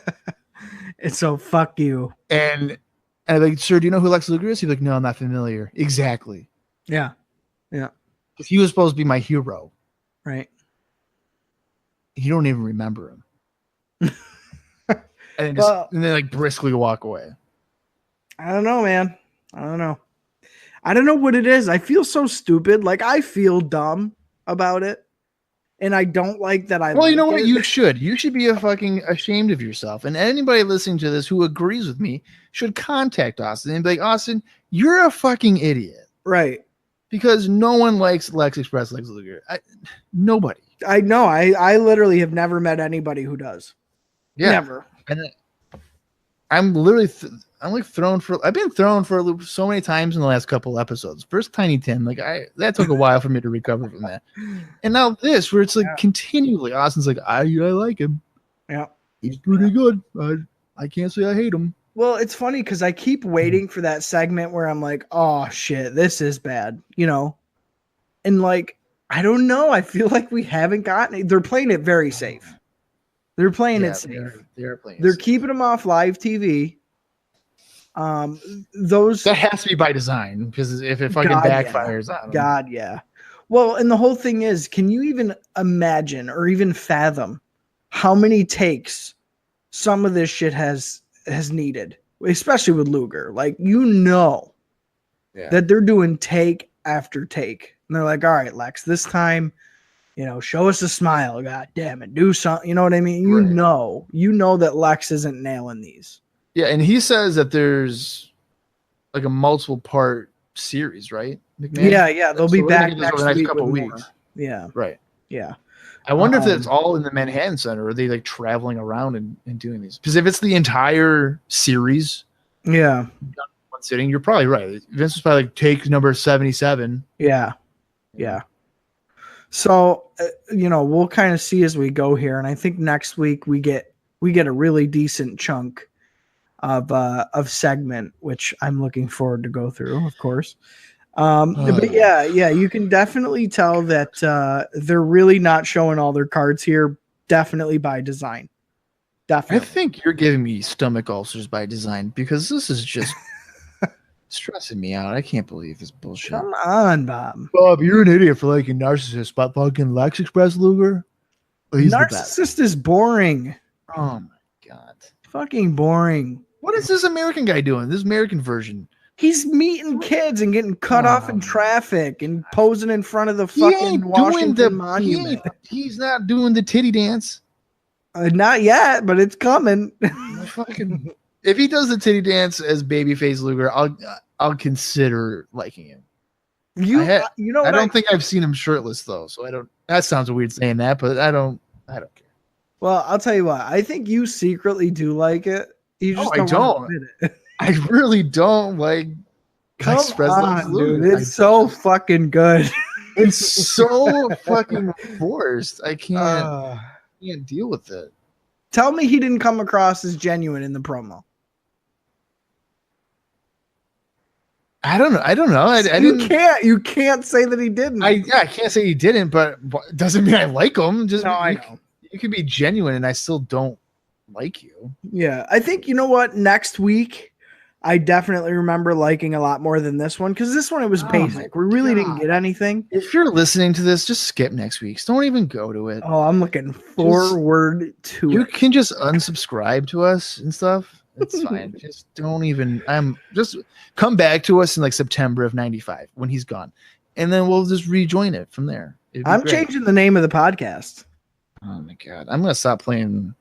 And so fuck you. And I'm like, sir, do you know who Lex Luger is? He'd be like, no, I'm not familiar. Exactly. Yeah. Yeah. If he was supposed to be my hero. Right. You don't even remember him. and then briskly walk away. I don't know, man. I don't know what it is. I feel so stupid. Like, I feel dumb about it. And I don't like that. Well, you know what? You should be fucking ashamed of yourself. And anybody listening to this who agrees with me should contact Austin and be like, Austin, you're a fucking idiot. Right. Because no one likes Lex Luger. Nobody. I know. I literally have never met anybody who does. Yeah. Never. And I'm literally I've been thrown for a loop so many times in the last couple episodes. First Tiny Tim, that took a while for me to recover from that. And now this, where it's continually Austin's like, I like him. Yeah. He's pretty good. I can't say I hate him. Well, it's funny because I keep waiting for that segment where I'm like, oh shit, this is bad, and I don't know. I feel like we haven't gotten it. They're playing it very safe. They're playing it safe. They're playing. They're keeping them off live TV. That has to be by design, because if it fucking backfires, yeah. Well, and the whole thing is, can you even imagine or even fathom how many takes some of this shit has needed, especially with Luger? That they're doing take after take. And they're like, all right, Lex, this time, show us a smile. God damn it. Do something. You know what I mean? You know that Lex isn't nailing these. Yeah. And he says that there's a multiple part series, right? McMahon? Yeah. They'll be back next week. Couple weeks. More. Yeah. Right. Yeah. I wonder if it's all in the Manhattan Center, or are they traveling around and doing these? Because if it's the entire series, one sitting, you're probably right. Vince was probably take number 77. Yeah. Yeah. So, we'll kind of see as we go here. And I think next week we get a really decent chunk of segment, which I'm looking forward to go through, of course. But yeah, you can definitely tell that they're really not showing all their cards here. Definitely by design. Definitely. I think you're giving me stomach ulcers by design, because this is just stressing me out. I can't believe this bullshit. Come on, Bob. Bob, you're an idiot for liking Narcissist, but fucking Lex Luger. Narcissist is boring. Oh my god. Fucking boring. What is this American guy doing? This American version. He's meeting kids and getting cut off in traffic and posing in front of the fucking Washington Monument. He's not doing the titty dance. Not yet, but it's coming. If he does the titty dance as babyface Luger, I'll consider liking him. I don't think I've seen him shirtless though, so I don't. That sounds weird saying that, but I don't care. Well, I'll tell you what. I think you secretly do like it. You just don't admit it. I really don't like. Come on, dude! It's so fucking good. It's so fucking forced. I can't deal with it. Tell me he didn't come across as genuine in the promo. I don't know. You can't say that he didn't. I can't say he didn't, but it doesn't mean I like him. I know. You can be genuine, and I still don't like you. Yeah, I think, you know what? Next week, I definitely remember liking a lot more than this one, because this one, it was basic. We really didn't get anything. If you're listening to this, just skip next week's. Don't even go to it. Oh, I'm looking forward to it. You can just unsubscribe to us and stuff. It's fine. Just don't even. Just come back to us in September of '95 when he's gone, and then we'll just rejoin it from there. I'm changing the name of the podcast. Oh my god, I'm gonna stop playing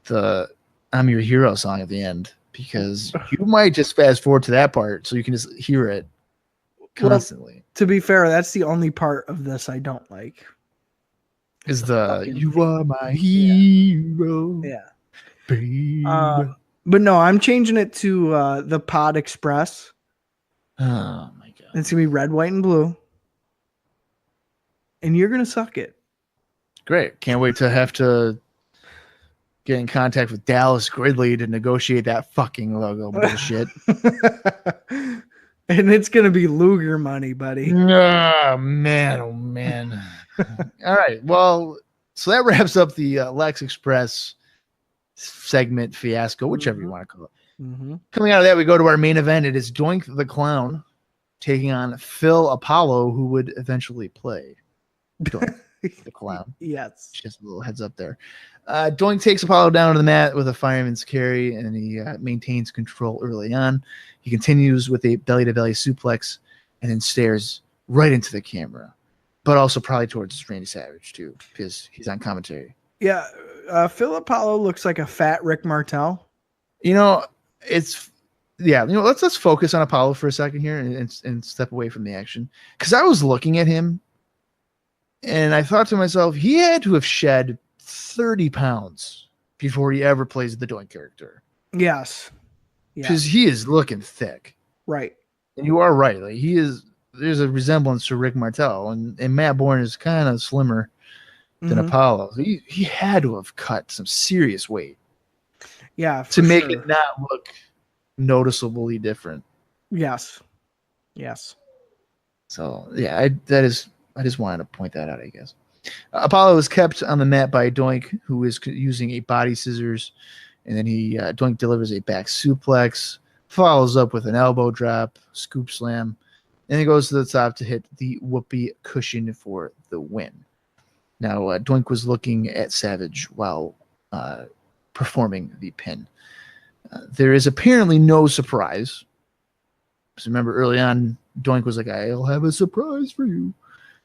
the "I'm Your Hero" song at the end because you might just fast forward to that part so you can just hear it constantly. Well, to be fair, that's the only part of this I don't like. Is the "You Are My Hero"? Yeah. Baby. But no, I'm changing it to the Pod Express. Oh my god! It's gonna be red, white, and blue, and you're gonna suck it. Great! Can't wait to have to get in contact with Dallas Gridley to negotiate that fucking logo bullshit. And it's gonna be Luger money, buddy. Oh man! Oh man! All right. Well, so that wraps up the Lex Express segment fiasco, whichever you want to call it. Coming out of that, we go to our main event. It is Doink the Clown taking on Phil Apollo, who would eventually play Doink the Clown. Yes. Just a little heads up there. Doink takes Apollo down to the mat with a fireman's carry, and he maintains control early on. He continues with a belly-to-belly suplex and then stares right into the camera, but also probably towards Randy Savage, too, because he's on commentary. Yeah, Phil Apollo looks like a fat Rick Martel. You know, let's focus on Apollo for a second here and step away from the action. Because I was looking at him, and I thought to myself, he had to have shed 30 pounds before he ever plays the Doink character. Yes. Because he is looking thick. Right. And you are right. Like there's a resemblance to Rick Martel, and Matt Bourne is kind of slimmer than Apollo. So he had to have cut some serious weight. Yeah. To make it not look noticeably different. Yes. So yeah, I just wanted to point that out, I guess. Apollo is kept on the mat by Doink, who is using a body scissors, and then Doink delivers a back suplex, follows up with an elbow drop, scoop slam, and he goes to the top to hit the whoopee cushion for the win. Now, Doink was looking at Savage while performing the pin. There is apparently no surprise. So remember, early on, Doink was like, "I'll have a surprise for you."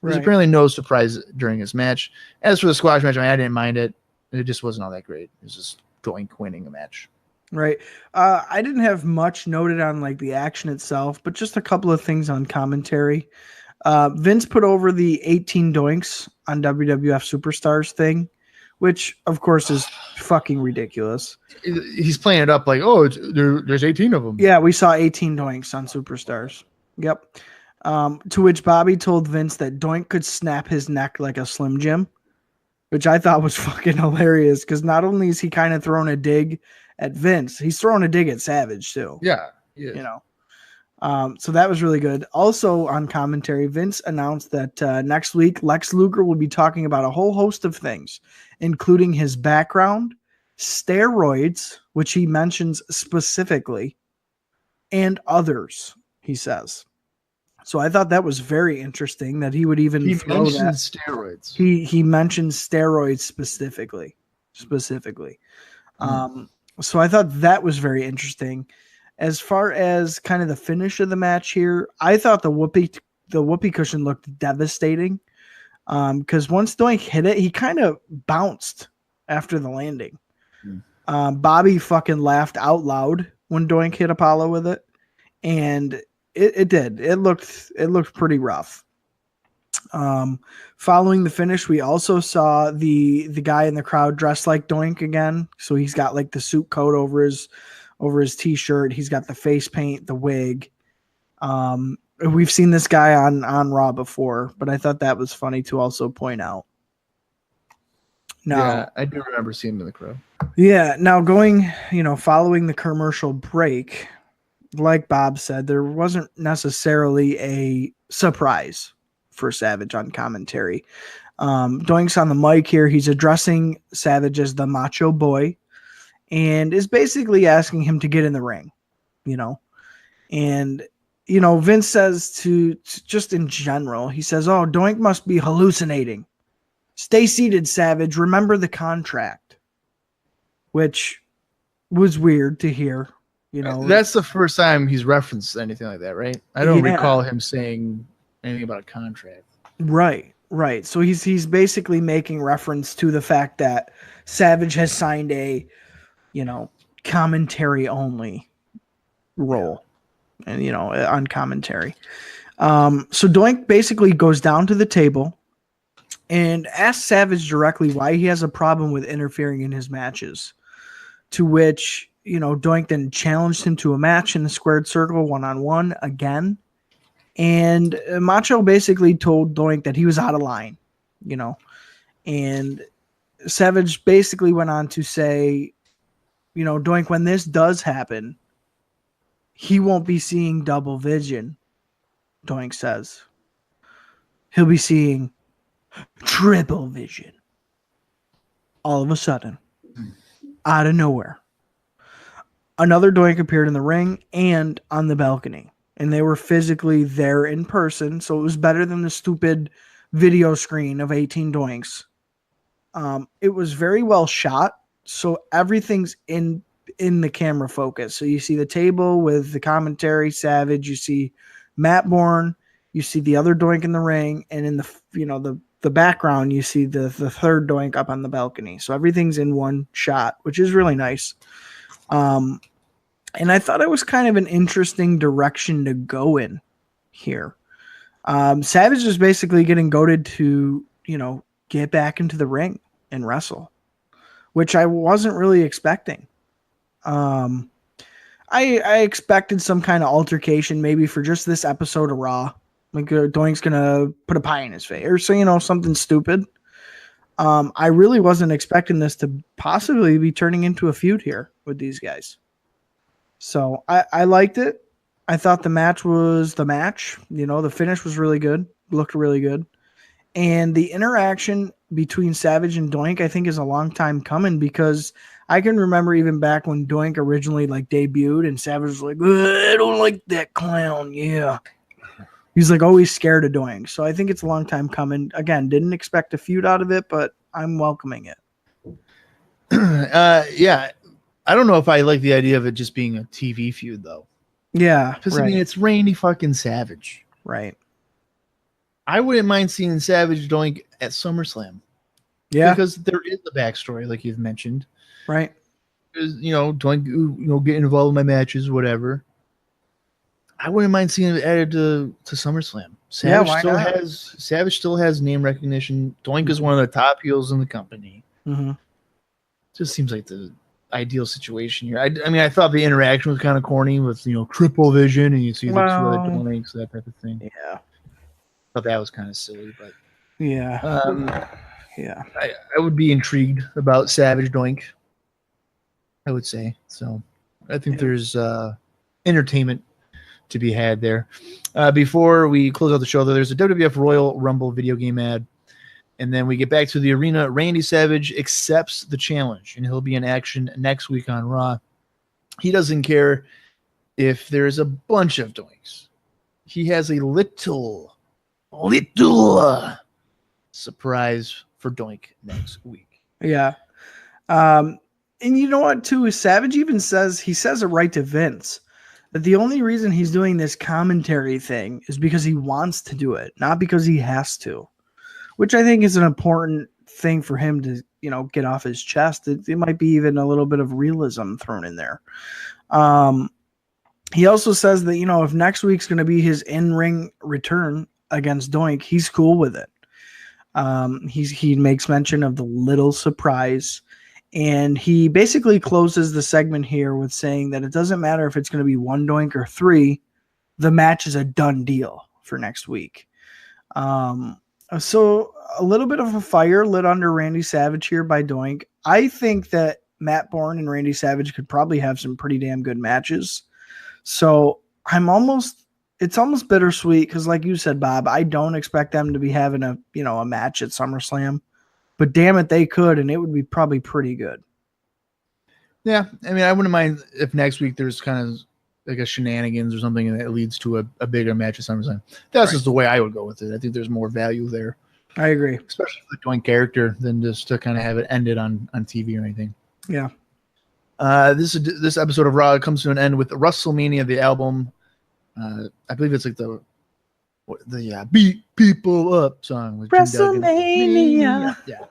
There's apparently no surprise during this match. As for the squash match, I didn't mind it. It just wasn't all that great. It was just Doink winning a match. Right. I didn't have much noted on like the action itself, but just a couple of things on commentary. Vince put over the 18 Doinks on WWF Superstars thing, which of course is fucking ridiculous. He's playing it up like, oh, there's 18 of them. Yeah, we saw 18 Doinks on Superstars. Yep. To which Bobby told Vince that Doink could snap his neck like a Slim Jim, which I thought was fucking hilarious because not only is he kind of throwing a dig at Vince, he's throwing a dig at Savage too. Yeah. You know. So that was really good. Also on commentary, Vince announced that next week Lex Luger will be talking about a whole host of things, including his background, steroids, which he mentions specifically, and others, he says. So I thought that was very interesting that he would even throw that. Steroids. He mentioned steroids specifically. So I thought that was very interesting. As far as kind of the finish of the match here, I thought the whoopee cushion looked devastating. Because once Doink hit it, he kind of bounced after the landing. Bobby fucking laughed out loud when Doink hit Apollo with it, and it did. It looked pretty rough. Following the finish, we also saw the guy in the crowd dressed like Doink again. So he's got like the suit coat over his t-shirt. He's got the face paint, the wig. We've seen this guy on Raw before, but I thought that was funny to also point out. Now, yeah, I do remember seeing him in the crowd. Yeah, now going, following the commercial break, like Bob said, there wasn't necessarily a surprise for Savage on commentary. Doink's on the mic here. He's addressing Savage as the Macho Boy and is basically asking him to get in the ring, And, Vince says to just in general, he says, "Oh, Doink must be hallucinating. Stay seated, Savage. Remember the contract," which was weird to hear. That's the first time he's referenced anything like that, right? I don't recall him saying anything about a contract. Right. Right. So he's basically making reference to the fact that Savage has signed a, commentary only role, and on commentary. So Doink basically goes down to the table and asks Savage directly why he has a problem with interfering in his matches. To which, Doink then challenged him to a match in the squared circle 1-on-1 again. And Macho basically told Doink that he was out of line, and Savage basically went on to say, Doink, when this does happen, he won't be seeing double vision, Doink says. He'll be seeing triple vision. All of a sudden, out of nowhere, another Doink appeared in the ring and on the balcony. And they were physically there in person, so it was better than the stupid video screen of 18 Doinks. It was very well shot, so everything's in the camera focus. So you see the table with the commentary, Savage. You see Matt Bourne. You see the other Doink in the ring, and in the background, you see the third Doink up on the balcony. So everything's in one shot, which is really nice. And I thought it was kind of an interesting direction to go in here. Savage is basically getting goaded to, get back into the ring and wrestle, which I wasn't really expecting. I expected some kind of altercation maybe for just this episode of Raw. Like Doink's going to put a pie in his face or so, something stupid. I really wasn't expecting this to possibly be turning into a feud here with these guys. So I liked it. I thought the match was the match. The finish was really good. Looked really good. And the interaction between Savage and Doink, I think, is a long time coming, because I can remember even back when Doink originally debuted and Savage was like, I don't like that clown. Yeah. He's always scared of Doink. So I think it's a long time coming. Again, didn't expect a feud out of it, but I'm welcoming it. Yeah. I don't know if I like the idea of it just being a TV feud, though. Yeah. Because, right. It's Randy fucking Savage. Right. I wouldn't mind seeing Savage Doink at SummerSlam. Yeah. Because there is a backstory, like you've mentioned. Right. Doink, getting involved in my matches, whatever. I wouldn't mind seeing it added to SummerSlam. Savage still has name recognition. Doink is one of the top heels in the company. Mm-hmm. Just seems like the ideal situation here. I thought the interaction was kind of corny with triple vision, and you see the two other Doinks, that type of thing. Yeah, thought that was kind of silly, but yeah, yeah. I would be intrigued about Savage Doink, I would say. So I think there's entertainment to be had there. Before we close out the show, though, there's a WWF Royal Rumble video game ad. And then we get back to the arena. Randy Savage accepts the challenge, and he'll be in action next week on Raw. He doesn't care if there's a bunch of Doinks. He has a little surprise for Doink next week. Yeah. And you know what, too? Savage even says it right to Vince, that the only reason he's doing this commentary thing is because he wants to do it, not because he has to. Which I think is an important thing for him to, get off his chest. It might be even a little bit of realism thrown in there. He also says that, if next week's going to be his in-ring return against Doink, he's cool with it. He makes mention of the little surprise, and he basically closes the segment here with saying that it doesn't matter if it's going to be one Doink or three, the match is a done deal for next week. So a little bit of a fire lit under Randy Savage here by Doink. I think that Matt Bourne and Randy Savage could probably have some pretty damn good matches. So it's almost bittersweet, because like you said, Bob, I don't expect them to be having a match at SummerSlam, but damn it, they could, and it would be probably pretty good. Yeah. I wouldn't mind if next week there's kind of like a shenanigans or something that leads to a bigger match at SummerSlam. That's just the way I would go with it. I think there's more value there. I agree. Especially for the Doink character than just to kind of have it ended on TV or anything. Yeah. This episode of Raw comes to an end with WrestleMania, the album. I believe it's like the the Beat People Up song with Jim Duggan. WrestleMania. Yeah.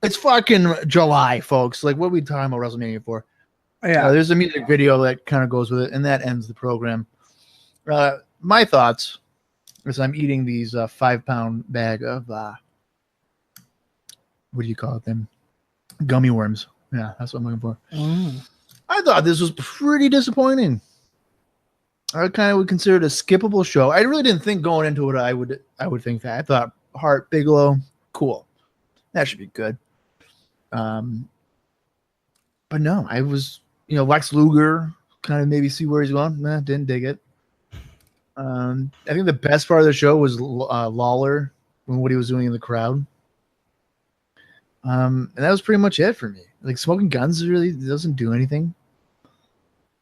It's fucking July, folks. Like, what are we talking about WrestleMania for? Yeah. There's a music video that kind of goes with it, and that ends the program. My thoughts is I'm eating these 5-pound bag of what do you call it? Them gummy worms. Yeah, that's what I'm looking for. I thought this was pretty disappointing. I kind of would consider it a skippable show. I really didn't think going into it I would think that. I thought Hart, Bigelow, cool. That should be good. But no, I was, Lex Luger, kind of maybe see where he's going. Nah, didn't dig it. I think the best part of the show was Lawler and what he was doing in the crowd. And that was pretty much it for me. Like, smoking guns really doesn't do anything.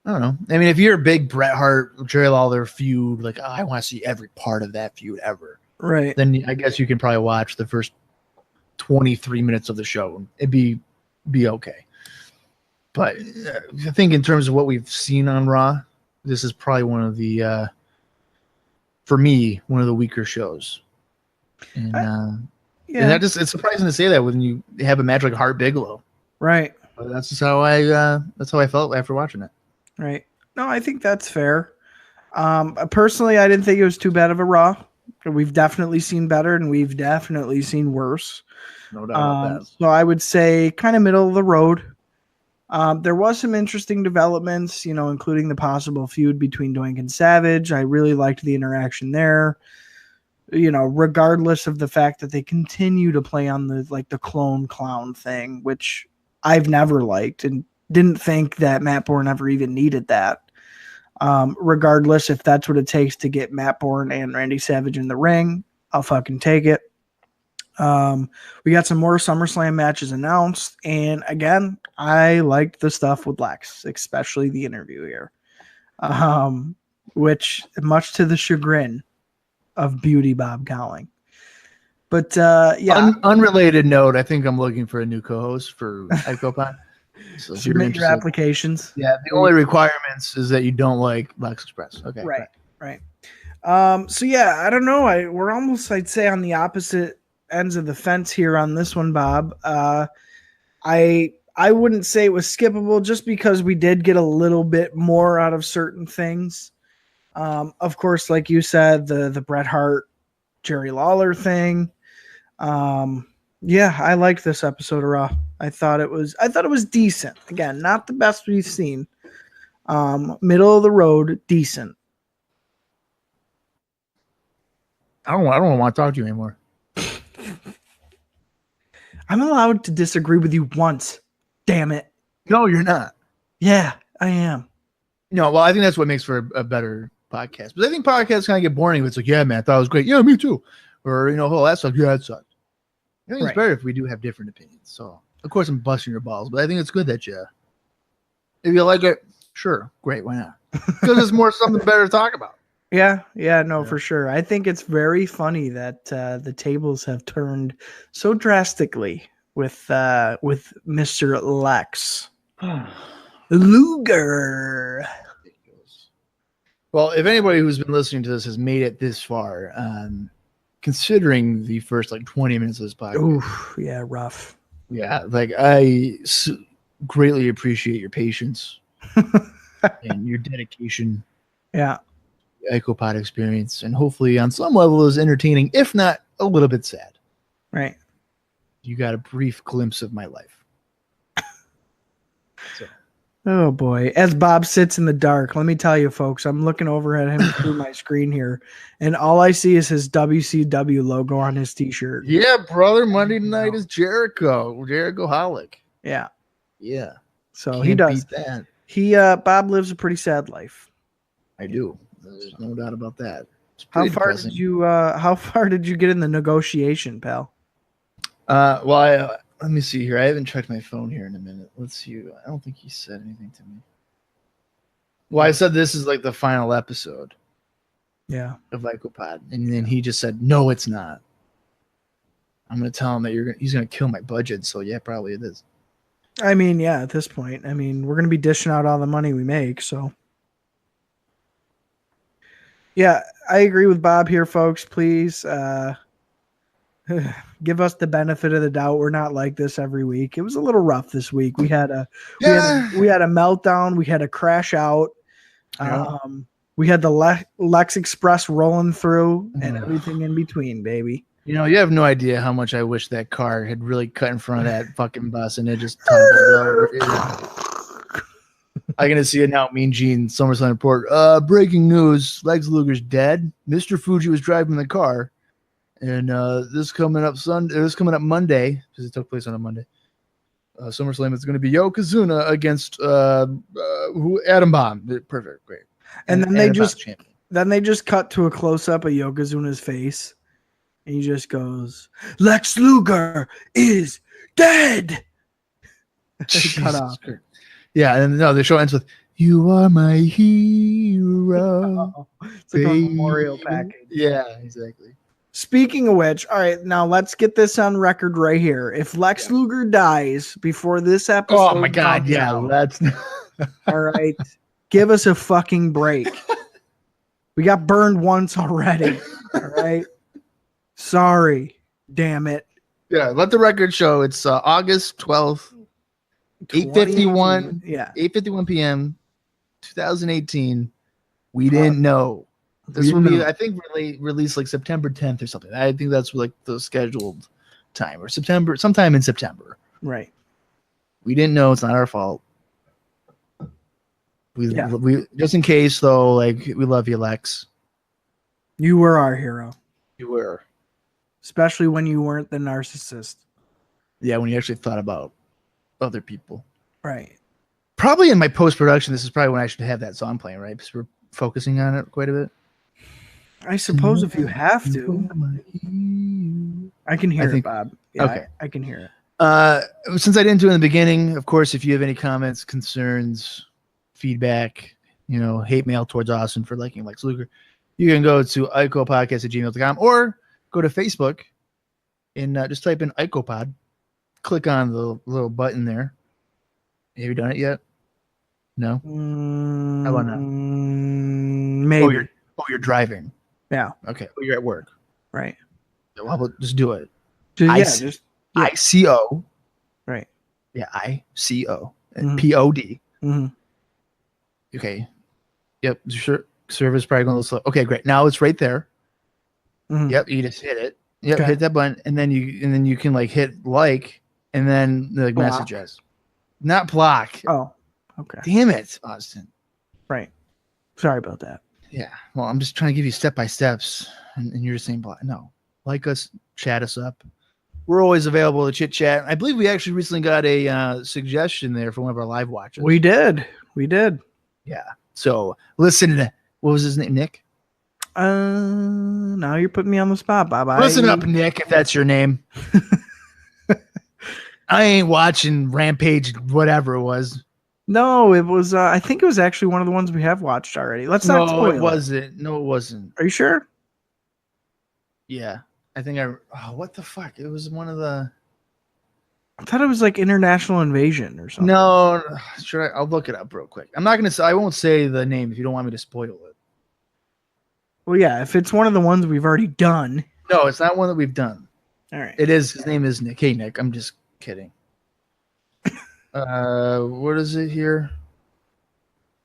I don't know. I mean, if you're a big Bret Hart, Jerry Lawler feud, like, I want to see every part of that feud ever. Right. Then I guess you can probably watch the first 23 minutes of the show. It'd be okay. But I think in terms of what we've seen on Raw, this is probably one of the, for me, one of the weaker shows. And and that just, it's surprising to say that when you have a match like Hart Bigelow. Right. But that's just how I felt after watching it. Right. No, I think that's fair. Personally, I didn't think it was too bad of a Raw. We've definitely seen better, and we've definitely seen worse. No doubt about that. So I would say kind of middle of the road. There was some interesting developments, including the possible feud between Doink and Savage. I really liked the interaction there. Regardless of the fact that they continue to play on the clone clown thing, which I've never liked and didn't think that Matt Bourne ever even needed that. Regardless if that's what it takes to get Matt Bourne and Randy Savage in the ring, I'll fucking take it. We got some more SummerSlam matches announced, and again, I liked the stuff with Lex, especially the interview here, which much to the chagrin of Beauty Bob Cowling. But unrelated note, I think I'm looking for a new co-host for ICOPOD. So submit your applications. Yeah, the only requirements is that you don't like Lex Express. Okay, right. So yeah, I don't know. We're almost, I'd say, on the opposite ends of the fence here on this one, Bob. I wouldn't say it was skippable just because we did get a little bit more out of certain things. Of course, like you said, the Bret Hart, Jerry Lawler thing. Yeah, I liked this episode of Raw. I thought it was decent. Again, not the best we've seen. Middle of the road, decent. I don't want to talk to you anymore. I'm allowed to disagree with you once. Damn it. No, you're not. Yeah, I am. Well, I think that's what makes for a better podcast. But I think podcasts kind of get boring. It's like, yeah, man, I thought it was great. Yeah, me too. Or, oh, that sucked. Yeah, that sucked. I think it's better if we do have different opinions. So, of course, I'm busting your balls, but I think it's good that if you like it, sure, great, why not? Because it's more something better to talk about. Yeah, for sure. I think it's very funny that the tables have turned so drastically with Mr. Lex Luger. Well, if anybody who's been listening to this has made it this far, considering the first 20 minutes of this podcast, oof, yeah, rough. Yeah, I greatly appreciate your patience and your dedication. Yeah. ICOPOD experience, and hopefully on some level is entertaining, if not a little bit sad. Right. You got a brief glimpse of my life. So. Oh boy. As Bob sits in the dark, let me tell you folks, I'm looking over at him through my screen here, and all I see is his WCW logo on his t-shirt. Yeah, brother. Monday night is Jericho Holic. Yeah. Yeah. So can't he does that. Bob lives a pretty sad life. I do. There's no doubt about that. How far did you get in the negotiation, pal? Well, let me see here. I haven't checked my phone here in a minute. Let's see. I don't think he said anything to me. Well, I said this is the final episode. Yeah. Of ICOPOD, and then he just said, "No, it's not." I'm going to tell him that he's going to kill my budget. So yeah, probably it is. I mean, yeah. At this point, we're going to be dishing out all the money we make. So. Yeah, I agree with Bob here, folks. Please give us the benefit of the doubt. We're not like this every week. It was a little rough this week. We had a meltdown. We had a crash out. Yeah. We had the Lex Express rolling through and everything in between, baby. You know, you have no idea how much I wish that car had really cut in front of that fucking bus and it just tumbled over. I can see it now. Mean Gene, SummerSlam report. Breaking news: Lex Luger's dead. Mr. Fuji was driving the car, and this coming up Monday, because it took place on a Monday. SummerSlam is going to be Yokozuna against Adam Bomb. Perfect, great. And then they just cut to a close up of Yokozuna's face, and he just goes, "Lex Luger is dead." Cut off. Yeah, and no, the show ends with "You are my hero." It's like a memorial package. Yeah, exactly. Speaking of which, all right, now let's get this on record right here. If Lex Luger dies before this episode, oh my god, yeah, that's all right. Give us a fucking break. We got burned once already. All right. Sorry. Damn it. Yeah, let the record show it's August 12th. 8:51. Yeah. 8:51 p.m. 2018. We didn't know. This will be, I think, released like September 10th or something. I think that's like the scheduled time, or sometime in September. Right. We didn't know. It's not our fault. We just in case though, like, we love you, Lex. You were our hero. You were. Especially when you weren't the narcissist. Yeah, when you actually thought about other people. Right. Probably in my post-production, this is probably when I should have that song playing, right? Because we're focusing on it quite a bit. I suppose if you have to. I can hear it, Bob. Yeah, okay. I can hear it. Since I didn't do it in the beginning, of course, if you have any comments, concerns, feedback, hate mail towards Austin for liking Lex Luger, you can go to ICOPodcast@gmail.com or go to Facebook and just type in ICOPod. Click on the little button there. Have you done it yet? No? How about not? Maybe. You're driving. Yeah. Okay. Well, you're at work. Right. Well, how about just do it? ICO. Right. Yeah, ICO. Mm-hmm. POD. Mm-hmm. Okay. Yep. Sure. Service probably going a little slow. Okay, great. Now it's right there. Mm-hmm. Yep. You just hit it. Yep. Okay. Hit that button, and then you can like hit like, and then the message us. Not block. Oh. Okay. Damn it, Austin. Right. Sorry about that. Yeah. Well, I'm just trying to give you step by steps, and you're saying block. No. Like us, chat us up. We're always available to chit chat. I believe we actually recently got a suggestion there for one of our live watchers. We did. Yeah. So listen to, what was his name? Nick? Now you're putting me on the spot, Bob. Listen up, Nick, if that's your name. I ain't watching Rampage, whatever it was. No, it was. I think it was actually one of the ones we have watched already. Let's not spoil it. No, it wasn't. Are you sure? Yeah. I think what the fuck? It was one of the. I thought it was like International Invasion or something. No, sure. I'll look it up real quick. I'm not going to say, I won't say the name if you don't want me to spoil it. Well, yeah, if it's one of the ones we've already done. No, it's not one that we've done. All right. It is. His name is Nick. Hey, Nick. I'm just kidding. What is it here?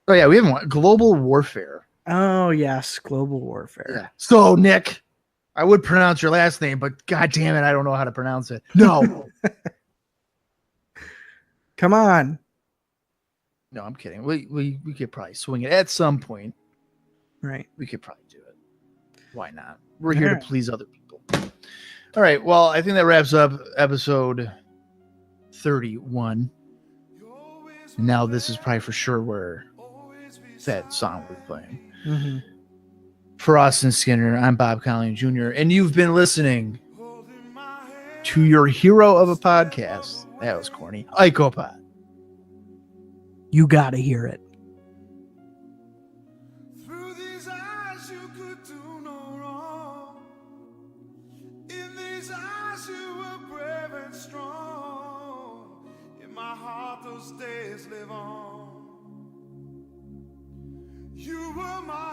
Oh, yeah. We haven't watched Global Warfare. Oh, yes. Global Warfare. Yeah. So, Nick, I would pronounce your last name, but God damn it, I don't know how to pronounce it. No. Come on. No, I'm kidding. We could probably swing it at some point. Right. We could probably do it. Why not? We're here to please other people. All right. Well, I think that wraps up episode 31. And now this is probably for sure where that song will be playing. Mm-hmm. For Austin Skinner, I'm Bob Collin Jr., and you've been listening to your hero of a podcast. That was corny. ICOPOD. You gotta hear it. Through these eyes you could do no wrong. In these eyes you were brave and strong. In my heart those days live on. You were my